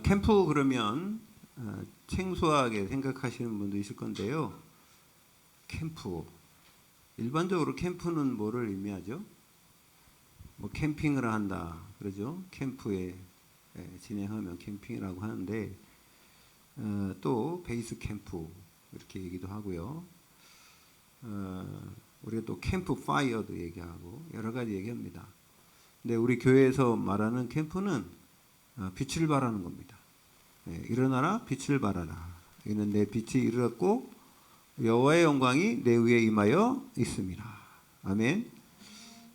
캠프 그러면 생소하게 생각하시는 분도 있을 건데요. 캠프. 일반적으로 캠프는 뭐를 의미하죠? 뭐 캠핑을 한다. 그러죠? 캠프에 진행하면 캠핑이라고 하는데 또 베이스 캠프 이렇게 얘기도 하고요. 우리가 또 캠프 파이어도 얘기하고 여러 가지 얘기합니다. 근데 우리 교회에서 말하는 캠프는 빛을 발하는 겁니다. 일어나라 빛을 발하라. 이는 내 빛이 이르렀고 여호와의 영광이 내 위에 임하여 있습니다. 아멘.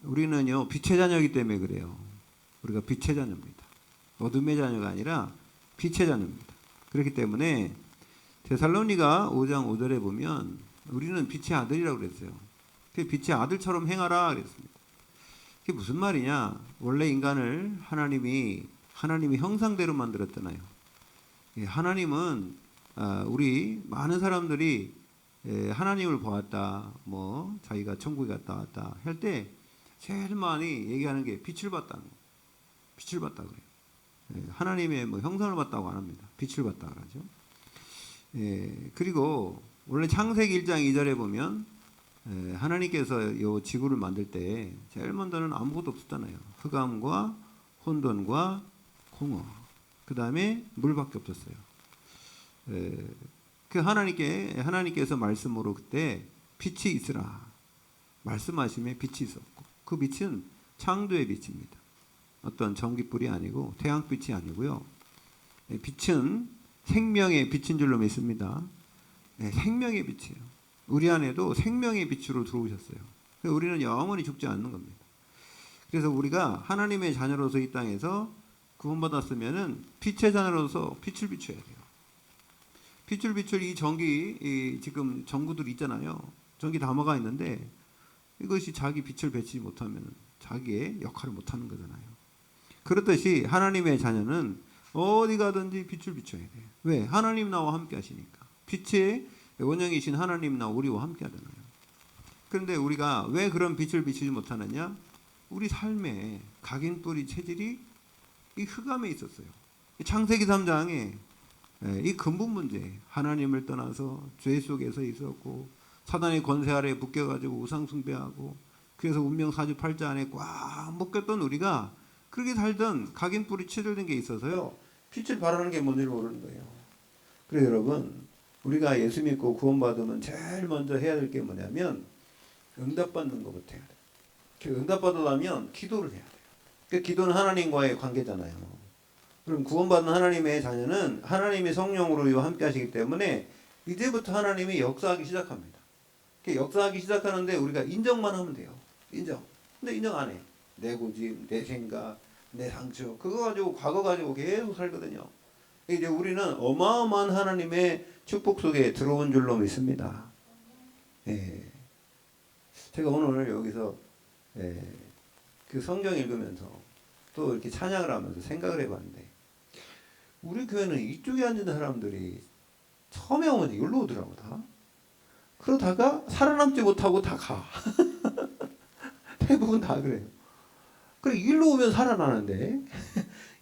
우리는요 빛의 자녀이기 때문에 그래요. 우리가 빛의 자녀입니다. 어둠의 자녀가 아니라 빛의 자녀입니다. 그렇기 때문에 데살로니가 5장 5절에 보면 우리는 빛의 아들이라고 그랬어요. 빛의 아들처럼 행하라 그랬습니다. 그게 무슨 말이냐? 원래 인간을 하나님이 형상대로 만들었잖아요. 하나님은 우리 많은 사람들이 하나님을 보았다, 뭐 자기가 천국에 갔다 왔다 할 때 제일 많이 얘기하는 게 빛을 봤다는 거예요. 빛을 봤다 그래요. 하나님의 뭐 형상을 봤다고 안 합니다. 빛을 봤다 그러죠. 그리고 원래 창세기 1장 2절에 보면 하나님께서 이 지구를 만들 때 제일 먼저는 아무것도 없었잖아요. 흑암과 혼돈과 공허, 그 다음에 물밖에 없었어요. 그 하나님께서 말씀으로 그때 빛이 있으라 말씀하심에 빛이 있었고, 그 빛은 창조의 빛입니다. 어떤 전기불이 아니고 태양빛이 아니고요. 빛은 생명의 빛인 줄로 믿습니다. 생명의 빛이에요. 우리 안에도 생명의 빛으로 들어오셨어요. 우리는 영원히 죽지 않는 겁니다. 그래서 우리가 하나님의 자녀로서 이 땅에서 구원받았으면은 빛의 자녀로서 빛을 비춰야 돼요. 빛을 비출 이 전기, 지금 전구들 있잖아요. 전기 담화가 있는데 이것이 자기 빛을 비치지 못하면 자기의 역할을 못하는 거잖아요. 그렇듯이 하나님의 자녀는 어디 가든지 빛을 비춰야 돼요. 왜? 하나님 나와 함께 하시니까. 빛의 원형이신 하나님 나와 우리와 함께 하잖아요. 그런데 우리가 왜 그런 빛을 비추지 못하느냐? 우리 삶의 각인뿌리 체질이 이 흑암에 있었어요. 창세기 3장에 이 근본 문제, 하나님을 떠나서 죄 속에서 있었고 사단의 권세 아래에 묶여가지고 우상 숭배하고 그래서 운명 사주팔자 안에 꽉 묶였던 우리가 그렇게 살던 각인뿌리 체질된 게 있어서요. 빛을 발하는 게 뭔지를 모르는 거예요. 그래서 여러분, 우리가 예수 믿고 구원받으면 제일 먼저 해야 될 게 뭐냐면 응답받는 것부터 해야 돼요. 응답받으려면 기도를 해야 돼요. 그 기도는 하나님과의 관계잖아요. 그럼 구원받은 하나님의 자녀는 하나님의 성령으로 이와 함께 하시기 때문에 이제부터 하나님이 역사하기 시작합니다. 역사하기 시작하는데 우리가 인정만 하면 돼요. 인정. 근데 인정 안 해. 내 고집, 내 생각, 내 상처, 그거 가지고 과거 가지고 계속 살거든요. 이제 우리는 어마어마한 하나님의 축복 속에 들어온 줄로 믿습니다. 제가 오늘 여기서 그 성경 읽으면서 또 이렇게 찬양을 하면서 생각을 해봤는데, 우리 교회는 이쪽에 앉은 사람들이 처음에 오면 여기로 오더라고 다. 그러다가 살아남지 못하고 다 가. 대부분 다 그래요. 그래 일로 오면 살아나는데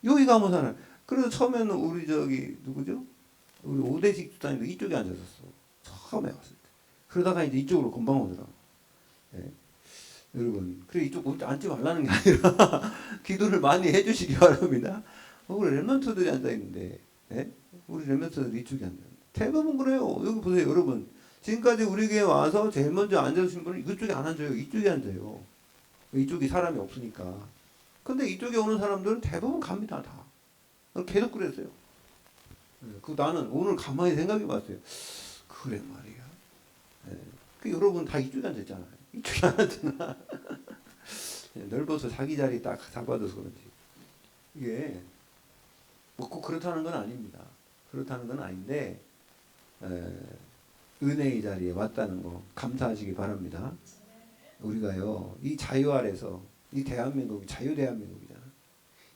여기 가면 살아. 그래서 처음에는 우리 누구죠? 우리 오대식 집사님도 이쪽에 앉았었어. 처음에 왔을 때. 그러다가 이제 이쪽으로 금방 오더라고. 여러분, 그래 이쪽 앉지 말라는 게 아니라 기도를 많이 해주시기 바랍니다. 우리 렘넌트들이 앉아 있는데, 우리 렘넌트들이 이쪽에 앉아. 대부분 그래요. 여기 보세요, 여러분. 지금까지 우리 교회 와서 제일 먼저 앉아주신 분은 이쪽에 안 앉아요. 이쪽에 앉아요. 이쪽이 사람이 없으니까. 근데 이쪽에 오는 사람들은 대부분 갑니다, 다. 계속 그랬어요. 나는 오늘 가만히 생각해 봤어요. 그래 말이야. 여러분 다 이쪽에 앉았잖아요. 이쪽에 안 앉잖아. 넓어서 자기 자리 딱 잡아줘서 그런지. 이게 뭐 꼭 그렇다는 건 아닙니다. 그렇다는 건 아닌데 은혜의 자리에 왔다는 거 감사하시기 바랍니다. 우리가요, 이 자유 아래서, 이 대한민국이 자유 대한민국이잖아.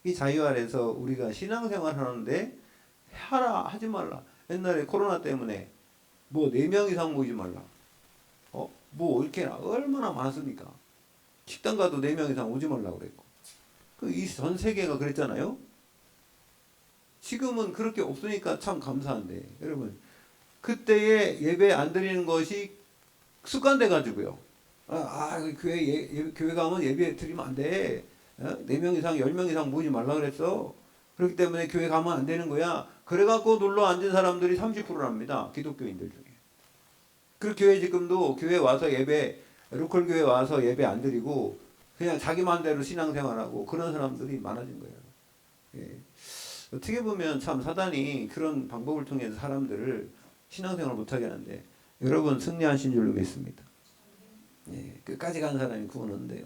이 자유 아래서 우리가 신앙생활 하는데 하지 말라. 옛날에 코로나 때문에 뭐 4명 이상 모이지 말라. 뭐 이렇게 얼마나 많았습니까? 식당 가도 4명 이상 오지 말라고 그랬고. 이 전 세계가 그랬잖아요. 지금은 그렇게 없으니까 참 감사한데 여러분 그때에 예배 안 드리는 것이 습관돼 가지고요. 교회 가면 예배 드리면 안 돼. 4명 이상 10명 이상 모이지 말라 그랬어. 그렇기 때문에 교회 가면 안 되는 거야. 그래갖고 눌러 앉은 사람들이 30%랍니다. 기독교인들 중에. 그 교회 지금도 교회 와서 예배 로컬 교회 와서 예배 안 드리고 그냥 자기 마음대로 신앙생활하고 그런 사람들이 많아진 거예요. 예. 어떻게 보면 참 사단이 그런 방법을 통해서 사람들을 신앙생활을 못하게 하는데 여러분 승리하신 줄로 믿습니다. 예. 끝까지 간 사람이 구원한대요.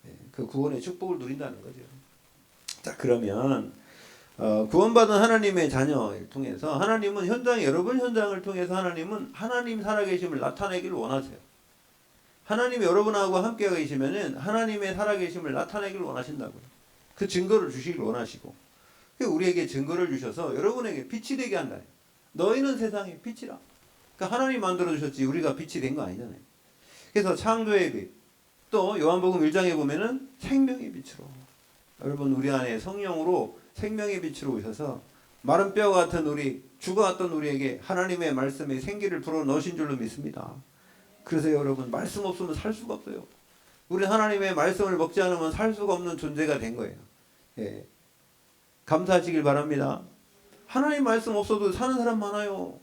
예. 그 구원의 축복을 누린다는 거죠. 자 그러면 구원받은 하나님의 자녀를 통해서 하나님은 여러분 현장을 통해서 하나님은 하나님 살아계심을 나타내기를 원하세요. 하나님이 여러분하고 함께 계시면은 하나님의 살아계심을 나타내기를 원하신다고요. 그 증거를 주시길 원하시고 우리에게 증거를 주셔서 여러분에게 빛이 되게 한다. 너희는 세상의 빛이라. 그러니까 하나님 만들어 주셨지 우리가 빛이 된 거 아니잖아요. 그래서 창조의 빛, 또 요한복음 1장에 보면은 생명의 빛으로 여러분 우리 안에 성령으로 생명의 빛으로 오셔서 마른 뼈 같은 우리 죽어갔던 우리에게 하나님의 말씀에 생기를 불어 넣으신 줄로 믿습니다. 그래서 여러분 말씀 없으면 살 수가 없어요. 우리 하나님의 말씀을 먹지 않으면 살 수가 없는 존재가 된 거예요. 예. 감사하시길 바랍니다. 하나님 말씀 없어도 사는 사람 많아요.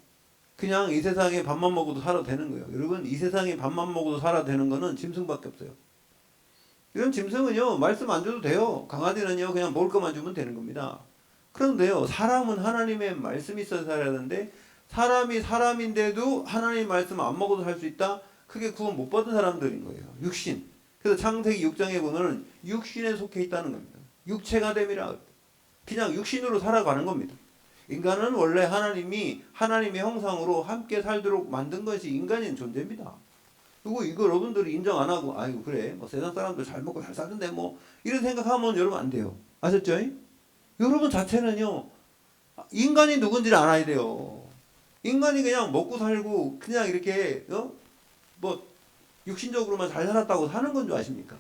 그냥 이 세상에 밥만 먹어도 살아도 되는 거예요. 여러분 이 세상에 밥만 먹어도 살아도 되는 거는 짐승밖에 없어요. 이런 짐승은요 말씀 안 줘도 돼요. 강아지는요 그냥 먹을 것만 주면 되는 겁니다. 그런데요 사람은 하나님의 말씀이 있어서 살아야 하는데 사람이 사람인데도 하나님 말씀 안 먹어도 살 수 있다? 그게 구원 못 받은 사람들인 거예요. 육신. 그래서 창세기 6장에 보면 육신에 속해 있다는 겁니다. 육체가 됨이라 그냥 육신으로 살아가는 겁니다. 인간은 원래 하나님이 하나님의 형상으로 함께 살도록 만든 것이 인간인 존재입니다. 그리고 이거 여러분들이 인정 안 하고 아이고 그래 뭐 세상 사람들 잘 먹고 잘 사는데 뭐 이런 생각하면 여러분 안 돼요. 아셨죠? 여러분 자체는요 인간이 누군지를 알아야 돼요. 인간이 그냥 먹고 살고 그냥 이렇게 뭐 육신적으로만 잘 살았다고 사는 건 줄 아십니까?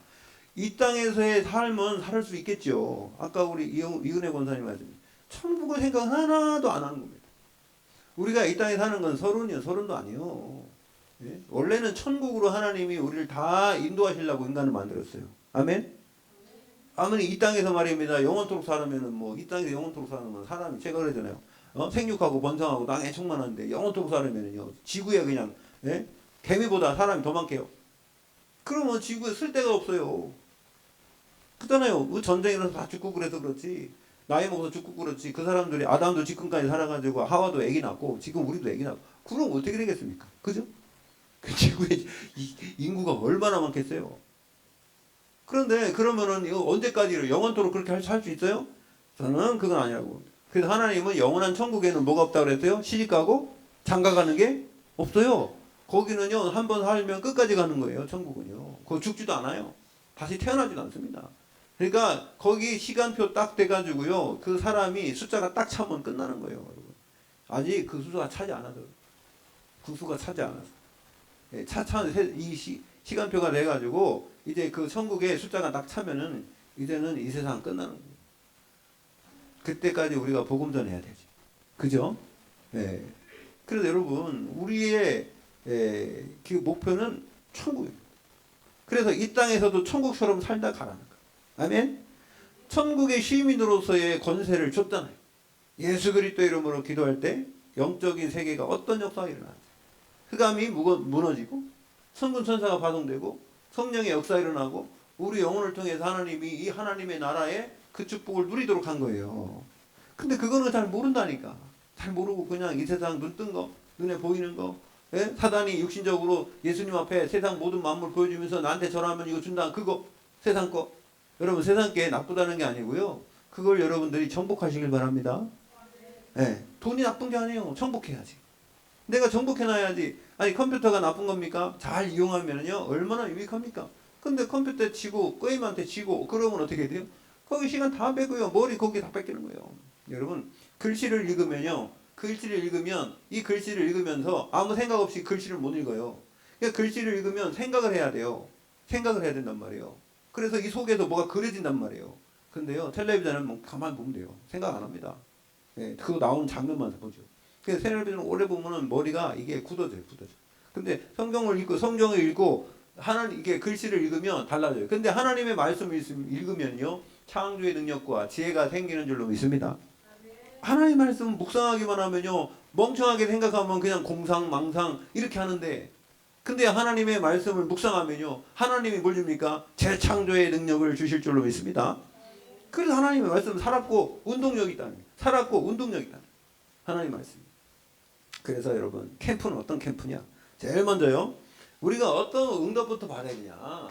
이 땅에서의 삶은 살 수 있겠죠. 아까 우리 이은혜 권사님 말씀 천국의 생각 하나도 안 하는 겁니다. 우리가 이 땅에 사는 건 서른도 아니에요. 예? 원래는 천국으로 하나님이 우리를 다 인도하시려고 인간을 만들었어요. 아멘? 아무리 이 땅에서 말입니다. 영원토록 살면은 뭐 이 땅에서 영원토록 사는 사람이 제가 그러잖아요. 생육하고 번성하고 땅에 충만한데 영원토록 살면은요 지구에 그냥 개미보다 사람이 더 많게요. 그러면 지구에 쓸 데가 없어요. 그렇잖아요. 그 전쟁 일어나서 다 죽고 그래서 그렇지. 나이 먹어서 죽고 그렇지. 그 사람들이 아담도 지금까지 살아가지고 하와도 애기 낳고 지금 우리도 애기 낳고 그럼 어떻게 되겠습니까? 그죠? 그 지구에 인구가 얼마나 많겠어요. 그런데 그러면은 이거 언제까지 영원토록 그렇게 살 수 있어요? 저는 그건 아니라고. 그래서 하나님은 영원한 천국에는 뭐가 없다고 그랬어요? 시집가고 장가가는 게 없어요. 거기는요 한 번 살면 끝까지 가는 거예요. 천국은요. 그거 죽지도 않아요. 다시 태어나지도 않습니다. 그러니까 거기 시간표 딱 돼가지고요 그 사람이 숫자가 딱 차면 끝나는 거예요. 여러분. 아직 그 숫자가 차지 않아서 그 수가 차지 않아서 이 시간표가 돼가지고 이제 그 천국에 숫자가 딱 차면은 이제는 이 세상 끝나는 거예요. 그때까지 우리가 복음 전해야 되지. 그죠? 예. 그래서 여러분 우리의 그 목표는 천국입니다. 그래서 이 땅에서도 천국처럼 살다 가라는 거예요. 아멘? 천국의 시민으로서의 권세를 줬잖아요. 예수 그리스도 이름으로 기도할 때 영적인 세계가 어떤 역사가 일어나는지 흑암이 무너지고 천군 천사가 파송되고 성령의 역사가 일어나고 우리 영혼을 통해서 하나님이 이 하나님의 나라에 그 축복을 누리도록 한 거예요. 근데 그거는 잘 모른다니까. 잘 모르고 그냥 이 세상 눈 뜬 거, 눈에 보이는 거, 사단이 육신적으로 예수님 앞에 세상 모든 만물 보여주면서 나한테 절하면 이거 준다. 그거 세상 거. 여러분 세상 게 나쁘다는 게 아니고요. 그걸 여러분들이 정복하시길 바랍니다. 돈이 나쁜 게 아니에요. 정복해야지. 내가 정복해놔야지. 아니 컴퓨터가 나쁜 겁니까? 잘 이용하면요 얼마나 유익합니까? 근데 컴퓨터에 치고 게임한테 치고 그러면 어떻게 돼요? 거기 시간 다 빼고요. 머리 거기 다 뺏기는 거예요. 여러분 글씨를 읽으면요. 글씨를 읽으면 이 글씨를 읽으면서 아무 생각 없이 글씨를 못 읽어요. 그러니까 글씨를 읽으면 생각을 해야 돼요. 생각을 해야 된단 말이에요. 그래서 이 속에서 뭐가 그려진단 말이에요. 근데요 텔레비전은 뭐 가만히 보면 돼요. 생각 안 합니다. 예, 그거 나오는 장면만 보죠. 그래서 텔레비전 오래 보면은 머리가 이게 굳어져요. 근데 성경을 읽고 하나님 이게 글씨를 읽으면 달라져요. 근데 하나님의 말씀을 읽으면요, 창조의 능력과 지혜가 생기는 줄로 믿습니다. 하나님 말씀 묵상하기만 하면요, 멍청하게 생각하면 그냥 공상망상 이렇게 하는데, 근데 하나님의 말씀을 묵상하면요, 하나님이 뭘 줍니까? 재창조의 능력을 주실 줄로 믿습니다. 그래서 하나님의 말씀은 살았고 운동력이 있다는 거예요. 살았고 운동력이 있다는 거예요. 하나님 말씀. 그래서 여러분, 캠프는 어떤 캠프냐? 제일 먼저요, 우리가 어떤 응답부터 받아야 되냐?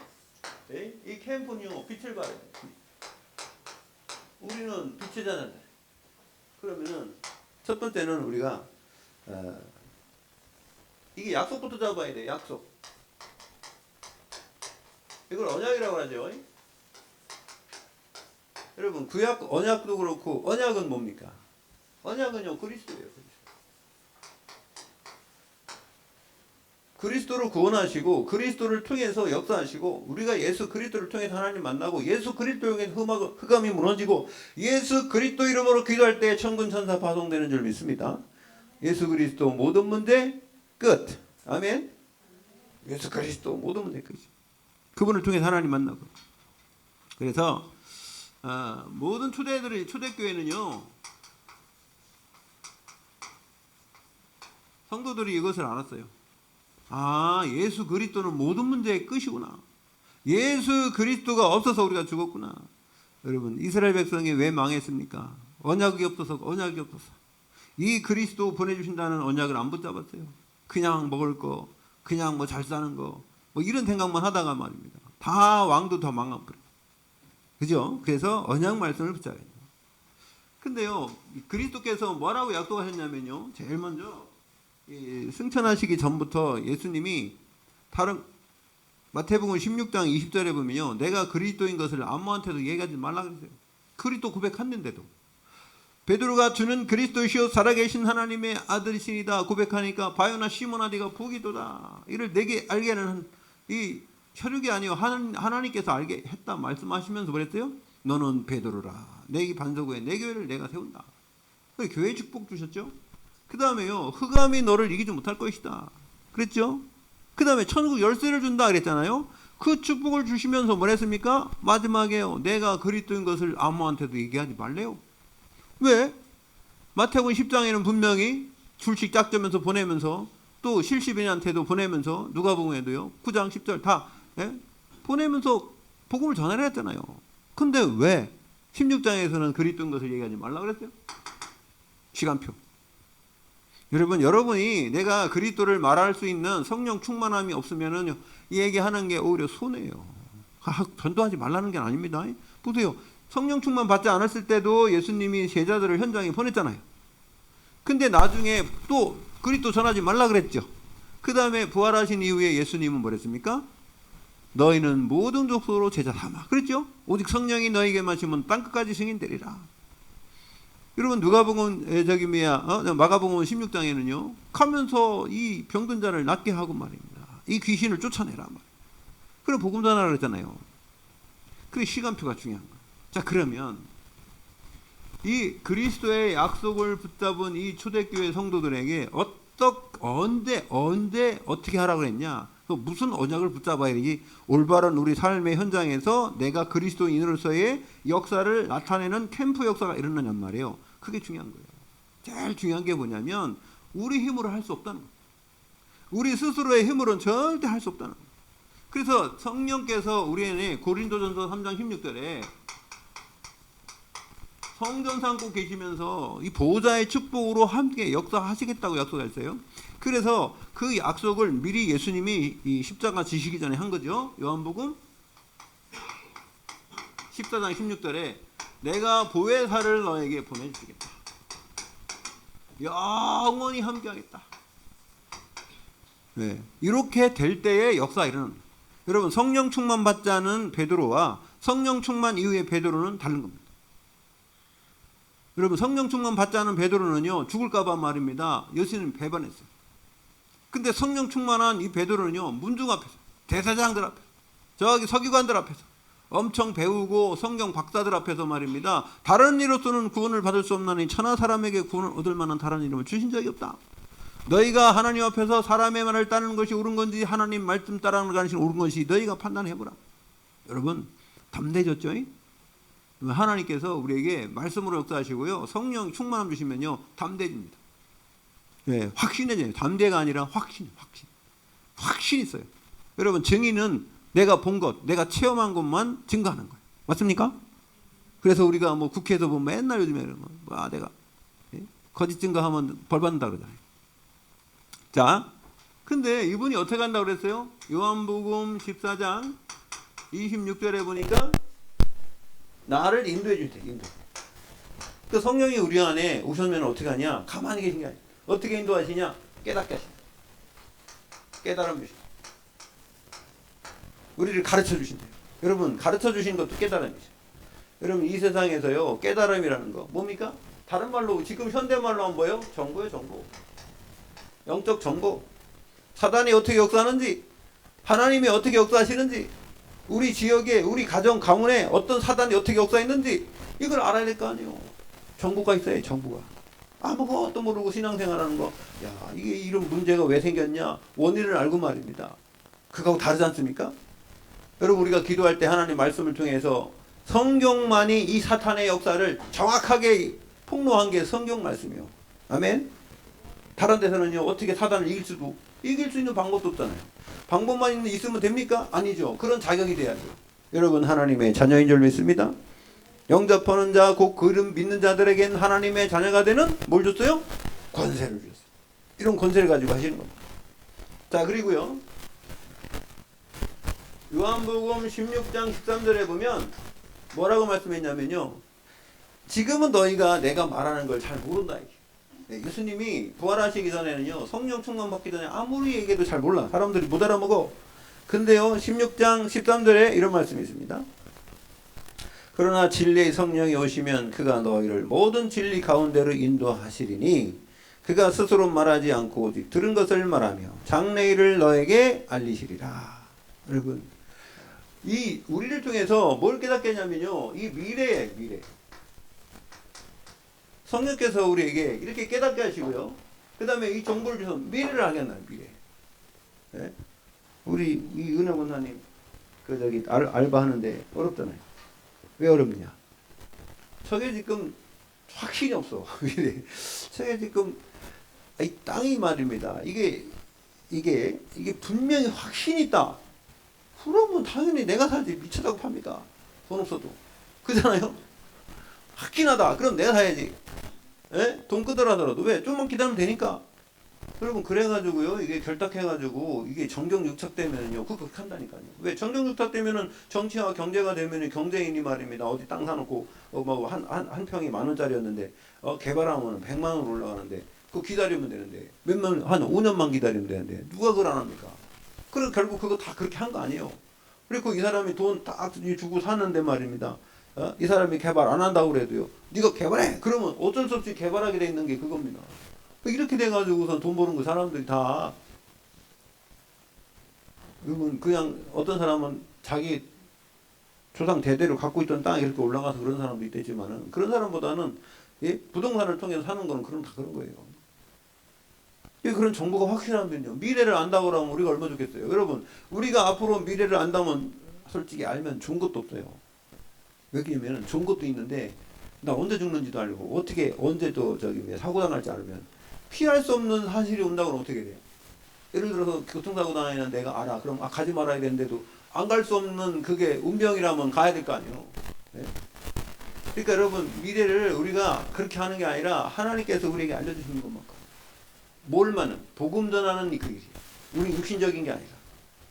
이 캠프는요, 빛을 받아야 돼요. 우리는 빛이잖아요. 그러면은 첫 번째는 우리가 이게 약속부터 잡아야 돼. 약속. 이걸 언약이라고 하죠. 여러분, 구약 언약도 그렇고, 언약은 뭡니까? 언약은요, 그리스도예요. 그리스도를 구원하시고 그리스도를 통해서 역사하시고, 우리가 예수 그리스도를 통해서 하나님 만나고 예수 그리스도를 통해서 흑암이 무너지고 예수 그리스도 이름으로 기도할 때 천군 천사 파송되는 줄 믿습니다. 예수 그리스도 모든 문제 끝. 아멘. 예수 그리스도 모든 문제 끝. 그분을 통해서 하나님 만나고. 그래서 모든 초대교회는요, 성도들이 이것을 알았어요. 예수 그리스도는 모든 문제의 끝이구나. 예수 그리스도가 없어서 우리가 죽었구나. 여러분, 이스라엘 백성이 왜 망했습니까? 언약이 없어서. 이 그리스도 보내주신다는 언약을 안 붙잡았어요. 그냥 먹을 거, 그냥 뭐 잘 사는 거, 뭐 이런 생각만 하다가 말입니다. 다 왕도 더 망해버려요. 그죠? 그래서 언약 말씀을 붙잡아야 돼요. 근데요, 그리스도께서 뭐라고 약속하셨냐면요, 제일 먼저 승천하시기 전부터 예수님이 다른 마태복음 16장 20절에 보면요, 내가 그리스도인 것을 아무한테도 얘기하지 말라 그랬어요. 그리스도 고백했는데도. 베드로가 주는 그리스도시요 살아계신 하나님의 아들이시니다 고백하니까 바요나 시몬아 네가 부기도다. 이를 내게 알게 하는 이 혈육이 아니요 하나님께서 알게 했다 말씀하시면서 그랬어요. 너는 베드로라. 내 반석 위에 내 교회를 내가 세운다. 교회 축복 주셨죠. 그 다음에요, 흑암이 너를 이기지 못할 것이다 그랬죠. 그 다음에 천국 열쇠를 준다 그랬잖아요. 그 축복을 주시면서 뭘 했습니까? 마지막에요, 내가 그리스도인 것을 아무한테도 얘기하지 말래요. 왜? 마태복음 10장에는 분명히 줄씩 짝지면서 보내면서, 또 실시빈한테도 보내면서, 누가복음에도요 9장 10절 다 보내면서 복음을 전하려 했잖아요. 근데 왜 16장에서는 그리스도인 것을 얘기하지 말라 그랬어요? 시간표. 여러분이 내가 그리스도를 말할 수 있는 성령 충만함이 없으면은 이 얘기하는 게 오히려 손해예요. 전도하지 말라는 게 아닙니다. 보세요. 성령 충만 받지 않았을 때도 예수님이 제자들을 현장에 보냈잖아요. 근데 나중에 또 그리스도 전하지 말라 그랬죠. 그 다음에 부활하신 이후에 예수님은 뭐랬습니까? 너희는 모든 족속으로 제자 삼아. 그랬죠? 오직 성령이 너희에게 마시면 땅끝까지 승인되리라. 여러분, 누가복음 마가복음 16장에는요 가면서 이 병든 자를 낫게 하고 말입니다. 이 귀신을 쫓아내라 말. 그래 복음 전하라 그랬잖아요. 그래 시간표가 중요한 거예요. 자, 그러면 이 그리스도의 약속을 붙잡은 이 초대교회 성도들에게 언제 어떻게 하라고 그랬냐? 무슨 언약을 붙잡아야 되지? 올바른 우리 삶의 현장에서 내가 그리스도인으로서의 역사를 나타내는 캠프 역사가 일어나냔 말이에요. 그게 중요한 거예요. 제일 중요한 게 뭐냐면 우리 힘으로 할 수 없다는 거예요. 우리 스스로의 힘으로는 절대 할 수 없다는 거예요. 그래서 성령께서 우리에게 고린도전서 3장 16절에 성전 삼고 계시면서 이 보호자의 축복으로 함께 역사하시겠다고 약속했어요. 그래서 그 약속을 미리 예수님이 이 십자가 지시기 전에 한 거죠. 요한복음 14장 16절에 내가 보혜사를 너에게 보내주시겠다. 영원히 함께하겠다. 네, 이렇게 될 때에 역사가 일어납니다. 여러분, 성령 충만 받지 않은 베드로와 성령 충만 이후의 베드로는 다른 겁니다. 여러분, 성령 충만 받지 않은 베드로는요 죽을까봐 말입니다. 예수님 배반했어요. 근데 성령 충만한 이 베드로는요 문중 앞에서, 대사장들 앞에서, 저기 서기관들 앞에서 엄청 배우고 성경 박사들 앞에서 말입니다. 다른 이로서는 구원을 받을 수 없나니 천하 사람에게 구원을 얻을 만한 다른 이름을 주신 적이 없다. 너희가 하나님 앞에서 사람의 말을 따르는 것이 옳은 건지 하나님 말씀 따르는 것이 옳은 것이 너희가 판단해보라. 여러분 담대해졌죠? 하나님께서 우리에게 말씀으로 역사하시고요. 성령 충만함 주시면요. 담대해집니다. 네, 확신해져요. 담대가 아니라 확신 있어요. 여러분 증인은 내가 본 것, 내가 체험한 것만 증거하는 거예요. 맞습니까? 그래서 우리가 뭐 국회에서 보면 맨날 요즘에 내가 거짓 증거하면 벌 받는다 그러잖아요. 자, 근데 이분이 어떻게 한다고 그랬어요? 요한복음 14장 26절에 보니까 나를 인도해 주세요. 인도. 그 성령이 우리 안에 오셨면 어떻게 하냐? 가만히 계신 게 아니에요. 어떻게 인도하시냐? 깨닫게 하십니다. 깨달음 주십니다. 우리를 가르쳐 주신대요. 여러분 가르쳐 주신 것도 깨달음이죠. 여러분 이 세상에서요 깨달음이라는 거 뭡니까? 다른 말로 지금 현대말로 하면 뭐예요? 정보예요. 정보. 영적 정보. 사단이 어떻게 역사하는지, 하나님이 어떻게 역사하시는지, 우리 지역에 우리 가정 가문에 어떤 사단이 어떻게 역사했는지 이걸 알아야 될 거 아니에요. 정보가 있어요. 정보가. 아무것도 모르고 신앙생활하는 거, 야 이게 이런 문제가 왜 생겼냐 원인을 알고 말입니다. 그거하고 다르지 않습니까? 여러분 우리가 기도할 때 하나님 말씀을 통해서 성경만이 이 사탄의 역사를 정확하게 폭로한 게 성경 말씀이에요. 아멘. 다른 데서는요 어떻게 사단을 이길 수 있는 방법도 없잖아요. 방법만 있으면 됩니까? 아니죠. 그런 자격이 돼야죠. 여러분 하나님의 자녀인 줄 믿습니다. 영접하는 자 곧 그를 믿는 자들에겐 하나님의 자녀가 되는 뭘 줬어요? 권세를 주셨어요. 이런 권세를 가지고 하시는 겁니다. 자 그리고요 요한복음 16장 13절에 보면 뭐라고 말씀했냐면요, 지금은 너희가 내가 말하는 걸 잘 모른다. 네, 예수님이 부활하시기 전에는요 성령 충만 받기 전에 아무리 얘기해도 잘 몰라. 사람들이 못 알아먹어. 근데요 16장 13절에 이런 말씀이 있습니다. 그러나 진리의 성령이 오시면 그가 너희를 모든 진리 가운데로 인도하시리니 그가 스스로 말하지 않고 오직 들은 것을 말하며 장래일을 너에게 알리시리라. 여러분 이 우리를 통해서 뭘 깨닫게 하냐면요 이 미래 성령께서 우리에게 이렇게 깨닫게 하시고요. 그 다음에 이 정보를 주셔서 미래를 알게 한다. 미래. 네? 우리 이 은혜 권사님 알바하는데 어렵잖아요. 왜 어렵냐? 저게 지금 확신이 없어. 저게 지금 이 땅이 말입니다. 이게 분명히 확신이 있다. 그러면 당연히 내가 살지 미쳤다고 팝니다. 돈 없어도. 그잖아요? 확신하다. 그럼 내가 사야지. 에? 돈 끄더라도 왜? 좀만 기다리면 되니까. 여러분 그래가지고요 이게 결탁해가지고 이게 정경유착되면요 그거 한다니까요. 왜? 정경유착되면은 정치와 경제가 되면은 경제인이 말입니다. 어디 땅 사놓고 뭐 한 평이 10,000원짜리였는데 개발하면 100만 원 올라가는데 그거 기다리면 되는데 한 5년만 기다리면 되는데 누가 그걸 안 합니까? 그래서 결국 그거 다 그렇게 한 거 아니에요. 그리고 이 사람이 돈 딱 주고 사는데 말입니다. 이 사람이 개발 안 한다고 그래도요. 네가 개발해. 그러면 어쩔 수 없이 개발하게 돼 있는 게 그겁니다. 이렇게 돼가지고선 돈 버는 거 사람들이 다 여러분 그냥 어떤 사람은 자기 조상 대대로 갖고 있던 땅 이렇게 올라가서 그런 사람도 있겠지만은 그런 사람보다는 부동산을 통해서 사는 거는 다 그런 거예요. 그런 정보가 확실하면요 미래를 안다고 하면 우리가 얼마 좋겠어요. 여러분 우리가 앞으로 미래를 안다면 솔직히 알면 좋은 것도 없어요. 왜냐면 좋은 것도 있는데 나 언제 죽는지도 알고 어떻게 언제 또 사고 당할지 알면 피할 수 없는 사실이 온다고 하면 어떻게 돼요? 예를 들어서 교통사고 당하는 내가 알아. 그럼 가지 말아야 되는데도 안 갈 수 없는 그게 운명이라면 가야 될 거 아니에요. 네? 그러니까 여러분 미래를 우리가 그렇게 하는 게 아니라 하나님께서 우리에게 알려주시는 것만큼 뭘만은 복음 전하는 그게 우리 육신적인 게 아니라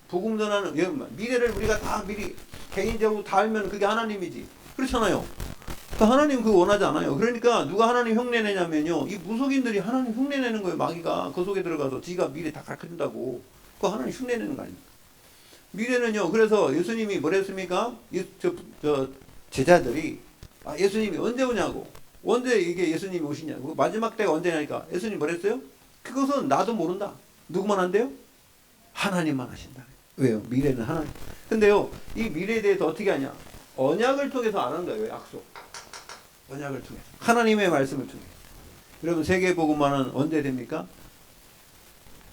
복음 전하는 미래를 우리가 다 미리 개인적으로 다 알면 그게 하나님이지. 그렇잖아요. 그러니까 하나님 그거 원하지 않아요. 그러니까 누가 하나님 흉내내냐면요 이 무속인들이 하나님 흉내내는 거예요. 마귀가 그 속에 들어가서 지가 미래 다 가르쳐준다고. 그거 하나님 흉내내는 거 아닙니까? 미래는요 그래서 예수님이 뭐랬습니까? 제자들이 예수님이 언제 오냐고 언제 이게 예수님이 오시냐고 마지막 때가 언제냐니까 예수님이 뭐랬어요? 그것은 나도 모른다. 누구만 한대요? 하나님만 하신다. 왜요? 미래는 하나님. 근데요 이 미래에 대해서 어떻게 하냐? 언약을 통해서 안 한 거예요. 약속. 언약을 통해. 하나님의 말씀을 통해. 여러분 세계복음화는 언제 됩니까?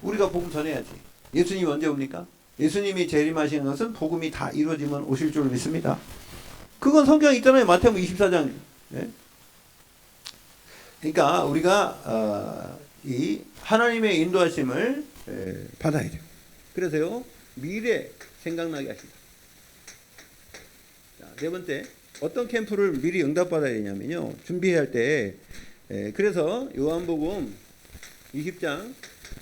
우리가 복음 전해야지. 예수님이 언제 옵니까? 예수님이 재림하시는 것은 복음이 다 이루어지면 오실 줄 믿습니다. 그건 성경에 있잖아요. 마태복음 24장. 네? 그러니까 우리가 이 하나님의 인도하심을 받아야 돼요. 그래서요. 미래 생각나게 하십니다. 자, 네 번째. 어떤 캠프를 미리 응답받아야 되냐면요. 준비할 때 그래서 요한복음 20장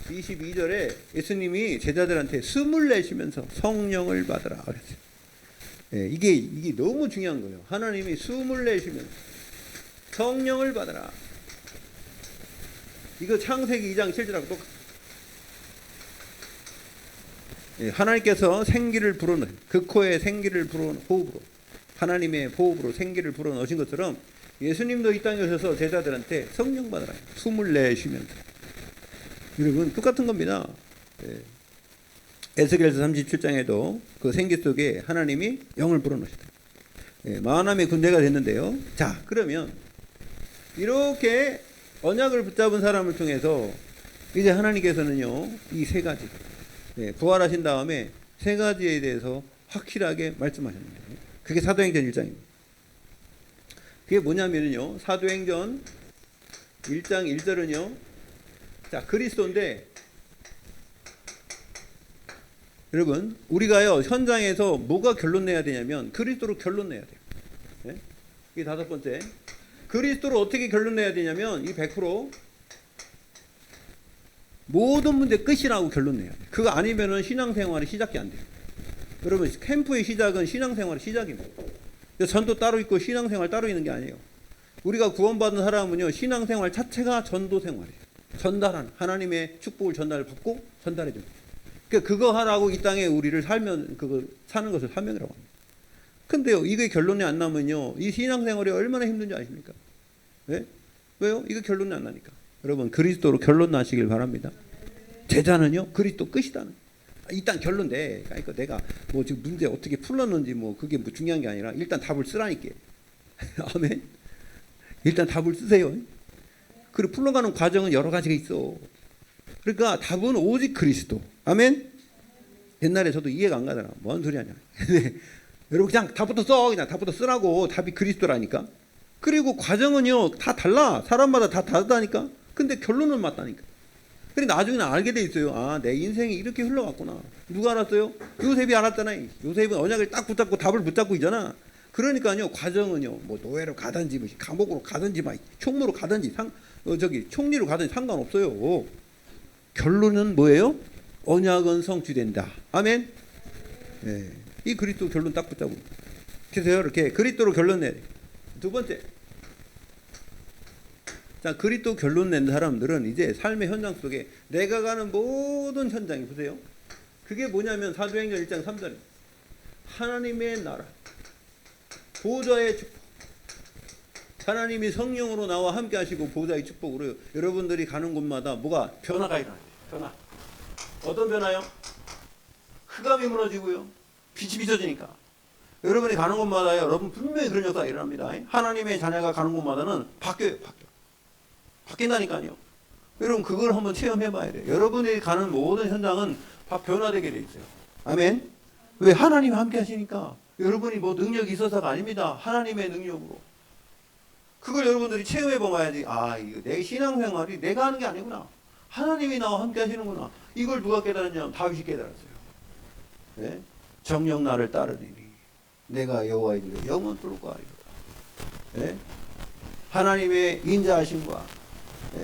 22절에 예수님이 제자들한테 숨을 내쉬면서 성령을 받으라 그랬어요. 이게 너무 중요한 거예요. 하나님이 숨을 내쉬면서 성령을 받으라. 이거 창세기 2장 7절하고 똑같아요. 하나님께서 생기를 불어넣으신 그 코에 생기를 불어넣은 호흡으로 하나님의 호흡으로 생기를 불어넣으신 것처럼 예수님도 이 땅에 오셔서 제자들한테 성령 받으라. 숨을 내쉬면서. 여러분 똑같은 겁니다. 에스겔서 37장에도 그 생기 속에 하나님이 영을 불어넣으시다. 마하나임의 군대가 됐는데요. 자, 그러면 이렇게 언약을 붙잡은 사람을 통해서 이제 하나님께서는요, 이 세 가지 부활하신 다음에 세 가지에 대해서 확실하게 말씀하셨습니다. 그게 사도행전 1장입니다. 그게 뭐냐면요, 사도행전 1장 1절은요, 자, 그리스도인데, 여러분, 우리가요, 현장에서 뭐가 결론 내야 되냐면, 그리스도로 결론 내야 돼요. 네? 이게 다섯 번째. 그리스도로 어떻게 결론 내야 되냐면, 이 100% 모든 문제 끝이라고 결론 내야 돼요. 그거 아니면은 신앙생활이 시작이 안 돼요. 여러분, 캠프의 시작은 신앙생활의 시작입니다. 전도 따로 있고 신앙생활 따로 있는 게 아니에요. 우리가 구원받은 사람은요, 신앙생활 자체가 전도생활이에요. 전달하는, 하나님의 축복을 전달받고 전달해 줍니다. 그러니까 그거 하라고 이 땅에 우리를 살면, 그거 사는 것을 사명이라고 합니다. 근데요, 이게 결론이 안 나면요, 이 신앙생활이 얼마나 힘든지 아십니까? 네? 왜요? 이거 결론이 안 나니까. 여러분, 그리스도로 결론 나시길 바랍니다. 제자는요, 그리스도 끝이다는. 일단 결론 내. 그러니까 내가 뭐 지금 문제 어떻게 풀었는지 뭐 그게 뭐 중요한 게 아니라 일단 답을 쓰라니까. 아멘. 일단 답을 쓰세요. 그리고 풀어가는 과정은 여러 가지가 있어. 그러니까 답은 오직 그리스도. 아멘. 옛날에 저도 이해가 안 가더라. 뭔 소리 하냐. 여러분 그냥 답부터 써. 그냥 답부터 쓰라고. 답이 그리스도라니까. 그리고 과정은요 다 달라. 사람마다 다 다르다니까. 근데 결론은 맞다니까. 그래 나중에는 알게 돼 있어요. 아, 내 인생이 이렇게 흘러갔구나. 누가 알았어요? 요셉이 알았잖아요. 요셉은 언약을 딱 붙잡고 답을 붙잡고 있잖아. 그러니까요, 과정은요, 뭐 노예로 가든지, 뭐 감옥으로 가든지, 막 총무로 가든지, 총리로 가든지 상관없어요. 결론은 뭐예요? 언약은 성취된다. 아멘. 네. 이 그리스도 결론 딱 붙잡고. 그래서 이렇게 그리스도로 결론 내야 돼. 두 번째. 자, 그리스도 결론 낸 사람들은 이제 삶의 현장 속에 내가 가는 모든 현장이 보세요. 그게 뭐냐면 사도행전 1장 3절. 하나님의 나라, 보좌의 축복. 하나님이 성령으로 나와 함께 하시고 보좌의 축복으로 여러분들이 가는 곳마다 뭐가 변화가 일어나요. 변화. 어떤 변화요? 흑암이 무너지고요. 빛이 비춰지니까. 여러분이 가는 곳마다요. 여러분 분명히 그런 역사가 일어납니다. 하나님의 자녀가 가는 곳마다는 바뀌어요. 바뀐다니까요. 여러분 그걸 한번 체험해봐야 돼요. 여러분이 가는 모든 현장은 다 변화되게 돼 있어요. 아멘. 왜? 하나님이 함께 하시니까. 여러분이 뭐 능력이 있어서가 아닙니다. 하나님의 능력으로. 그걸 여러분들이 체험해봐야지. 아, 이거 내 신앙생활이 내가 하는 게 아니구나. 하나님이 나와 함께 하시는구나. 이걸 누가 깨달았냐면 다윗이 깨달았어요. 네? 정녕 나를 따르리니 내가 여호와의 이름으로 영원토록 가리로다. 네? 하나님의 인자하심과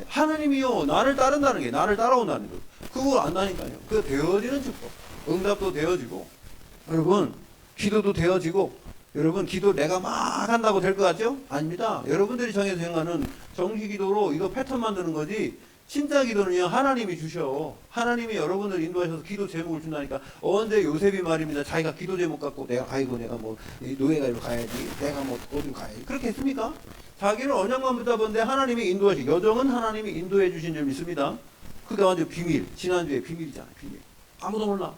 하나님이요 나를 따른다는 게 나를 따라온다는 거 그걸 안다니까요. 그거 되어지는 축복. 응답도 되어지고 여러분 기도도 되어지고 여러분 기도 내가 막 한다고 될 것 같죠? 아닙니다. 여러분들이 정해서 행하는 정기 기도로 이거 패턴 만드는 거지 진짜 기도는요 하나님이 주셔. 하나님이 여러분을 인도하셔서 기도 제목을 준다니까. 언제 요셉이 말입니다. 자기가 기도 제목 갖고 내가 아이고 내가 뭐 노예가로 가야지 내가 뭐 어디로 가야지 그렇게 했습니까? 자기는 언약만 붙잡았는데 하나님이 인도하시. 여정은 하나님이 인도해 주신 줄 믿습니다. 그게 완전 비밀. 지난주에 비밀이잖아요. 비밀. 아무도 몰라.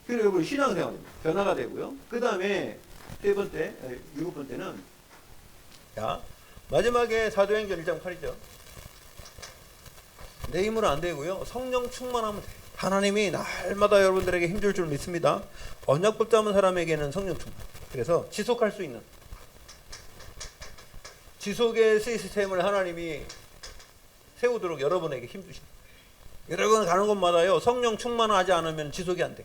그래서 여러분 신앙생활입니다. 변화가 되고요. 그 다음에 세 번째, 일곱 번째는 자 마지막에 사도행전 1장 8이죠. 내 힘으로 안 되고요. 성령 충만하면 돼. 하나님이 날마다 여러분들에게 힘줄 줄 믿습니다. 언약 붙잡은 사람에게는 성령 충만. 그래서 지속할 수 있는 지속의 시스템을 하나님이 세우도록 여러분에게 힘주십니다. 여러분 가는 곳마다요 성령 충만하지 않으면 지속이 안 돼.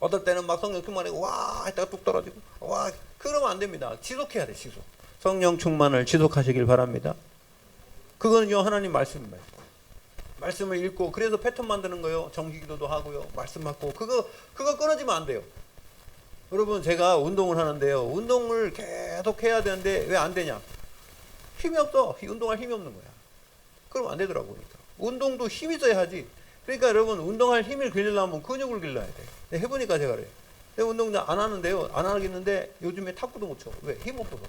어떨 때는 막 성령 충만하고 와 했다가 뚝 떨어지고 와 그러면 안 됩니다. 지속해야 돼. 지속. 성령 충만을 지속하시길 바랍니다. 그거는요 하나님 말씀입니다. 말씀을 읽고 그래서 패턴 만드는 거예요. 정기기도도 하고요. 말씀 받고 그거 끊어지면 안 돼요. 여러분 제가 운동을 하는데요. 운동을 계속 해야 되는데 왜 안 되냐? 힘이 없어. 운동할 힘이 없는 거야. 그럼 안 되더라고. 그러니까. 운동도 힘이 있어야 하지. 그러니까 여러분 운동할 힘을 길려면 근육을 길러야 돼. 해보니까 제가 그래요. 내가 운동 안 하는데요. 안 하겠는데 요즘에 탁구도 못 쳐. 왜? 힘 없어서.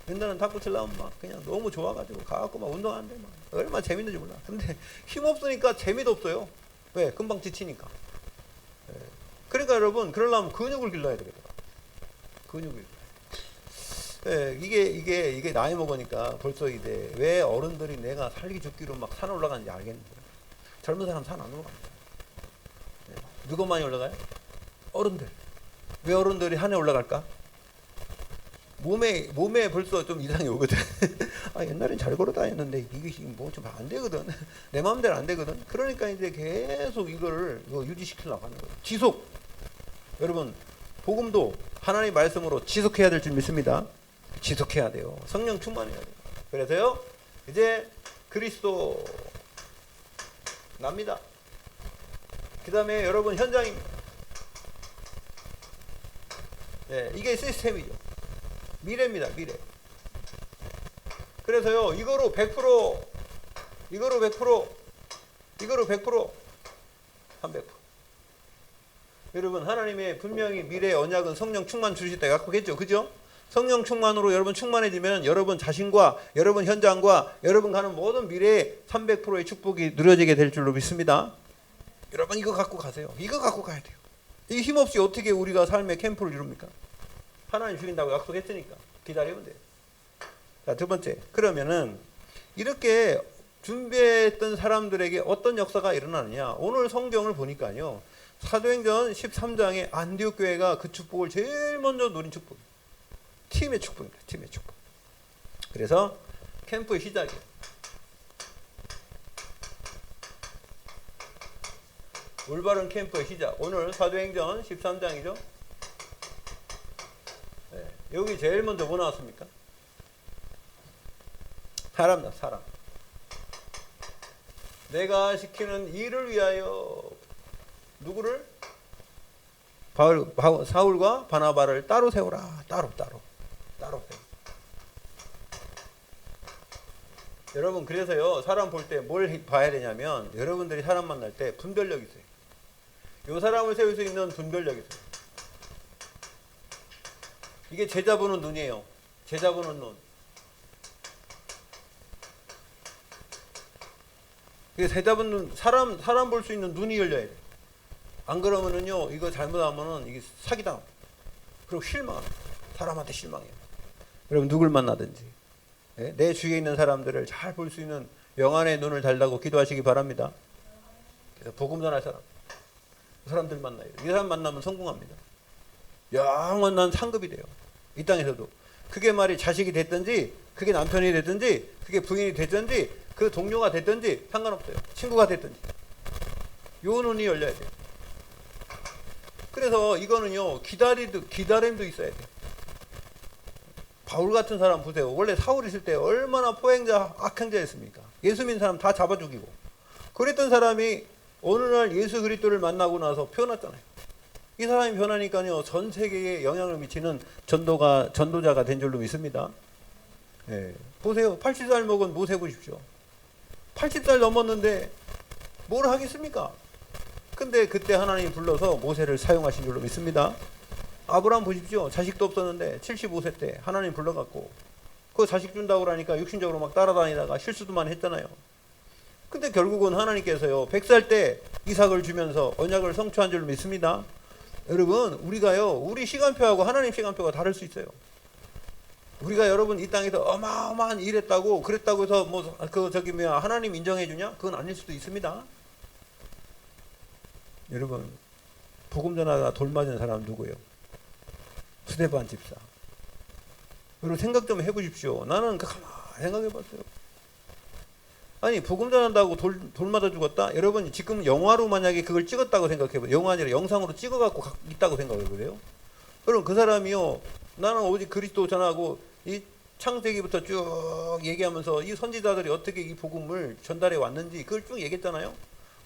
옛날에는 탁구 치려면 막 그냥 너무 좋아가지고 가갖고 막 운동하는데 막 얼마나 재밌는지 몰라. 근데 힘 없으니까 재미도 없어요. 왜? 금방 지치니까. 그러니까 여러분 그러려면 근육을 길러야 되겠더라. 근육을. 이게 나이 먹으니까 벌써 이제 왜 어른들이 내가 살기 죽기로 막 산 올라가는지 알겠는 거예요. 젊은 사람 산 안 올라갑니다. 누가 많이 올라가요? 어른들. 왜 어른들이 산에 올라갈까? 몸에 벌써 좀 이상이 오거든. 아, 옛날엔 잘 걸어 다녔는데 이게 뭐 좀 안 되거든. 내 마음대로 안 되거든. 그러니까 이제 계속 이거 유지시키려고 하는 거예요. 지속. 여러분, 복음도 하나님의 말씀으로 지속해야 될 줄 믿습니다. 지속해야 돼요. 성령 충만해야 돼요. 그래서요, 이제 그리스도 납니다. 그 다음에 여러분 현장입니다. 네, 이게 시스템이죠. 미래입니다. 미래. 그래서요. 이거로 100%, 300%. 여러분 하나님의 분명히 미래의 언약은 성령 충만 주실 때 약속했죠. 그죠? 성령 충만으로 여러분 충만해지면 여러분 자신과 여러분 현장과 여러분 가는 모든 미래의 300%의 축복이 누려지게 될 줄로 믿습니다. 여러분 이거 갖고 가세요. 이거 갖고 가야 돼요. 이 힘없이 어떻게 우리가 삶의 캠프를 이룹니까? 하나님 죽인다고 약속했으니까 기다리면 돼요. 자, 두 번째. 그러면은 이렇게 준비했던 사람들에게 어떤 역사가 일어나느냐. 오늘 성경을 보니까요. 사도행전 13장에 안디옥 교회가 그 축복을 제일 먼저 누린 축복. 팀의 축복입니다. 팀의 축복. 그래서 캠프의 시작이에요. 올바른 캠프의 시작. 오늘 사도행전 13장이죠. 네, 여기 제일 먼저 뭐 나왔습니까? 사람다. 사람. 내가 시키는 일을 위하여 누구를? 사울과 바나바를 따로 세우라. 따로 세워. 여러분 그래서요 사람 볼 때 뭘 봐야 되냐면 여러분들이 사람 만날 때 분별력이 있어요. 이 사람을 세울 수 있는 분별력이 있어요. 이게 제자 보는 눈이에요. 제자 보는 눈. 이게 제자 보는 눈, 사람 볼 수 있는 눈이 열려야 돼. 안 그러면은요 이거 잘못하면은 이게 사기당. 그리고 실망합니다. 사람한테 실망해요. 여러분 누굴 만나든지 내 주위에 있는 사람들을 잘 볼 수 있는 영안의 눈을 달라고 기도하시기 바랍니다. 그래서 복음 전할 사람, 그 사람들 만나요. 이 사람 만나면 성공합니다. 영원한 상급이 돼요. 이 땅에서도. 그게 말이 자식이 됐든지, 그게 남편이 됐든지, 그게 부인이 됐든지, 그 동료가 됐든지 상관없어요. 친구가 됐든지. 요 눈이 열려야 돼요. 그래서 이거는요 기다림도 있어야 돼요. 바울 같은 사람 보세요. 원래 사울 있을 때 얼마나 포행자, 악행자였습니까? 예수 믿는 사람 다 잡아 죽이고. 그랬던 사람이 어느 날 예수 그리스도를 만나고 나서 변했잖아요. 이 사람이 변하니까요 전 세계에 영향을 미치는 전도자가 된 줄로 믿습니다. 예. 보세요. 80살 먹은 모세 보십시오. 80살 넘었는데 뭘 하겠습니까? 근데 그때 하나님이 불러서 모세를 사용하신 줄로 믿습니다. 아브라함 보십시오. 자식도 없었는데 75세 때 하나님 불러갖고 그 자식 준다고 그러니까 육신적으로 막 따라다니다가 실수도만 했잖아요. 근데 결국은 하나님께서요 100살 때 이삭을 주면서 언약을 성취한 줄로 믿습니다. 여러분, 우리가요, 우리 시간표하고 하나님 시간표가 다를 수 있어요. 우리가 여러분 이 땅에서 어마어마한 일했다고 그랬다고 해서 하나님 인정해 주냐? 그건 아닐 수도 있습니다. 여러분, 복음 전하다가 돌 맞은 사람 누구예요? 스데반 집사. 여러분 생각 좀 해보십시오. 나는 가만히 생각해봤어요. 아니 복음 전한다고 돌 맞아 죽었다? 여러분 지금 영화로 만약에 그걸 찍었다고 생각해봐요. 영화 아니라 영상으로 찍어갖고 있다고 생각해보세요. 여러분 그 사람이요, 나는 오직 그리스도 전하고 이 창세기부터 쭉 얘기하면서 이 선지자들이 어떻게 이 복음을 전달해 왔는지 그걸 쭉 얘기했잖아요.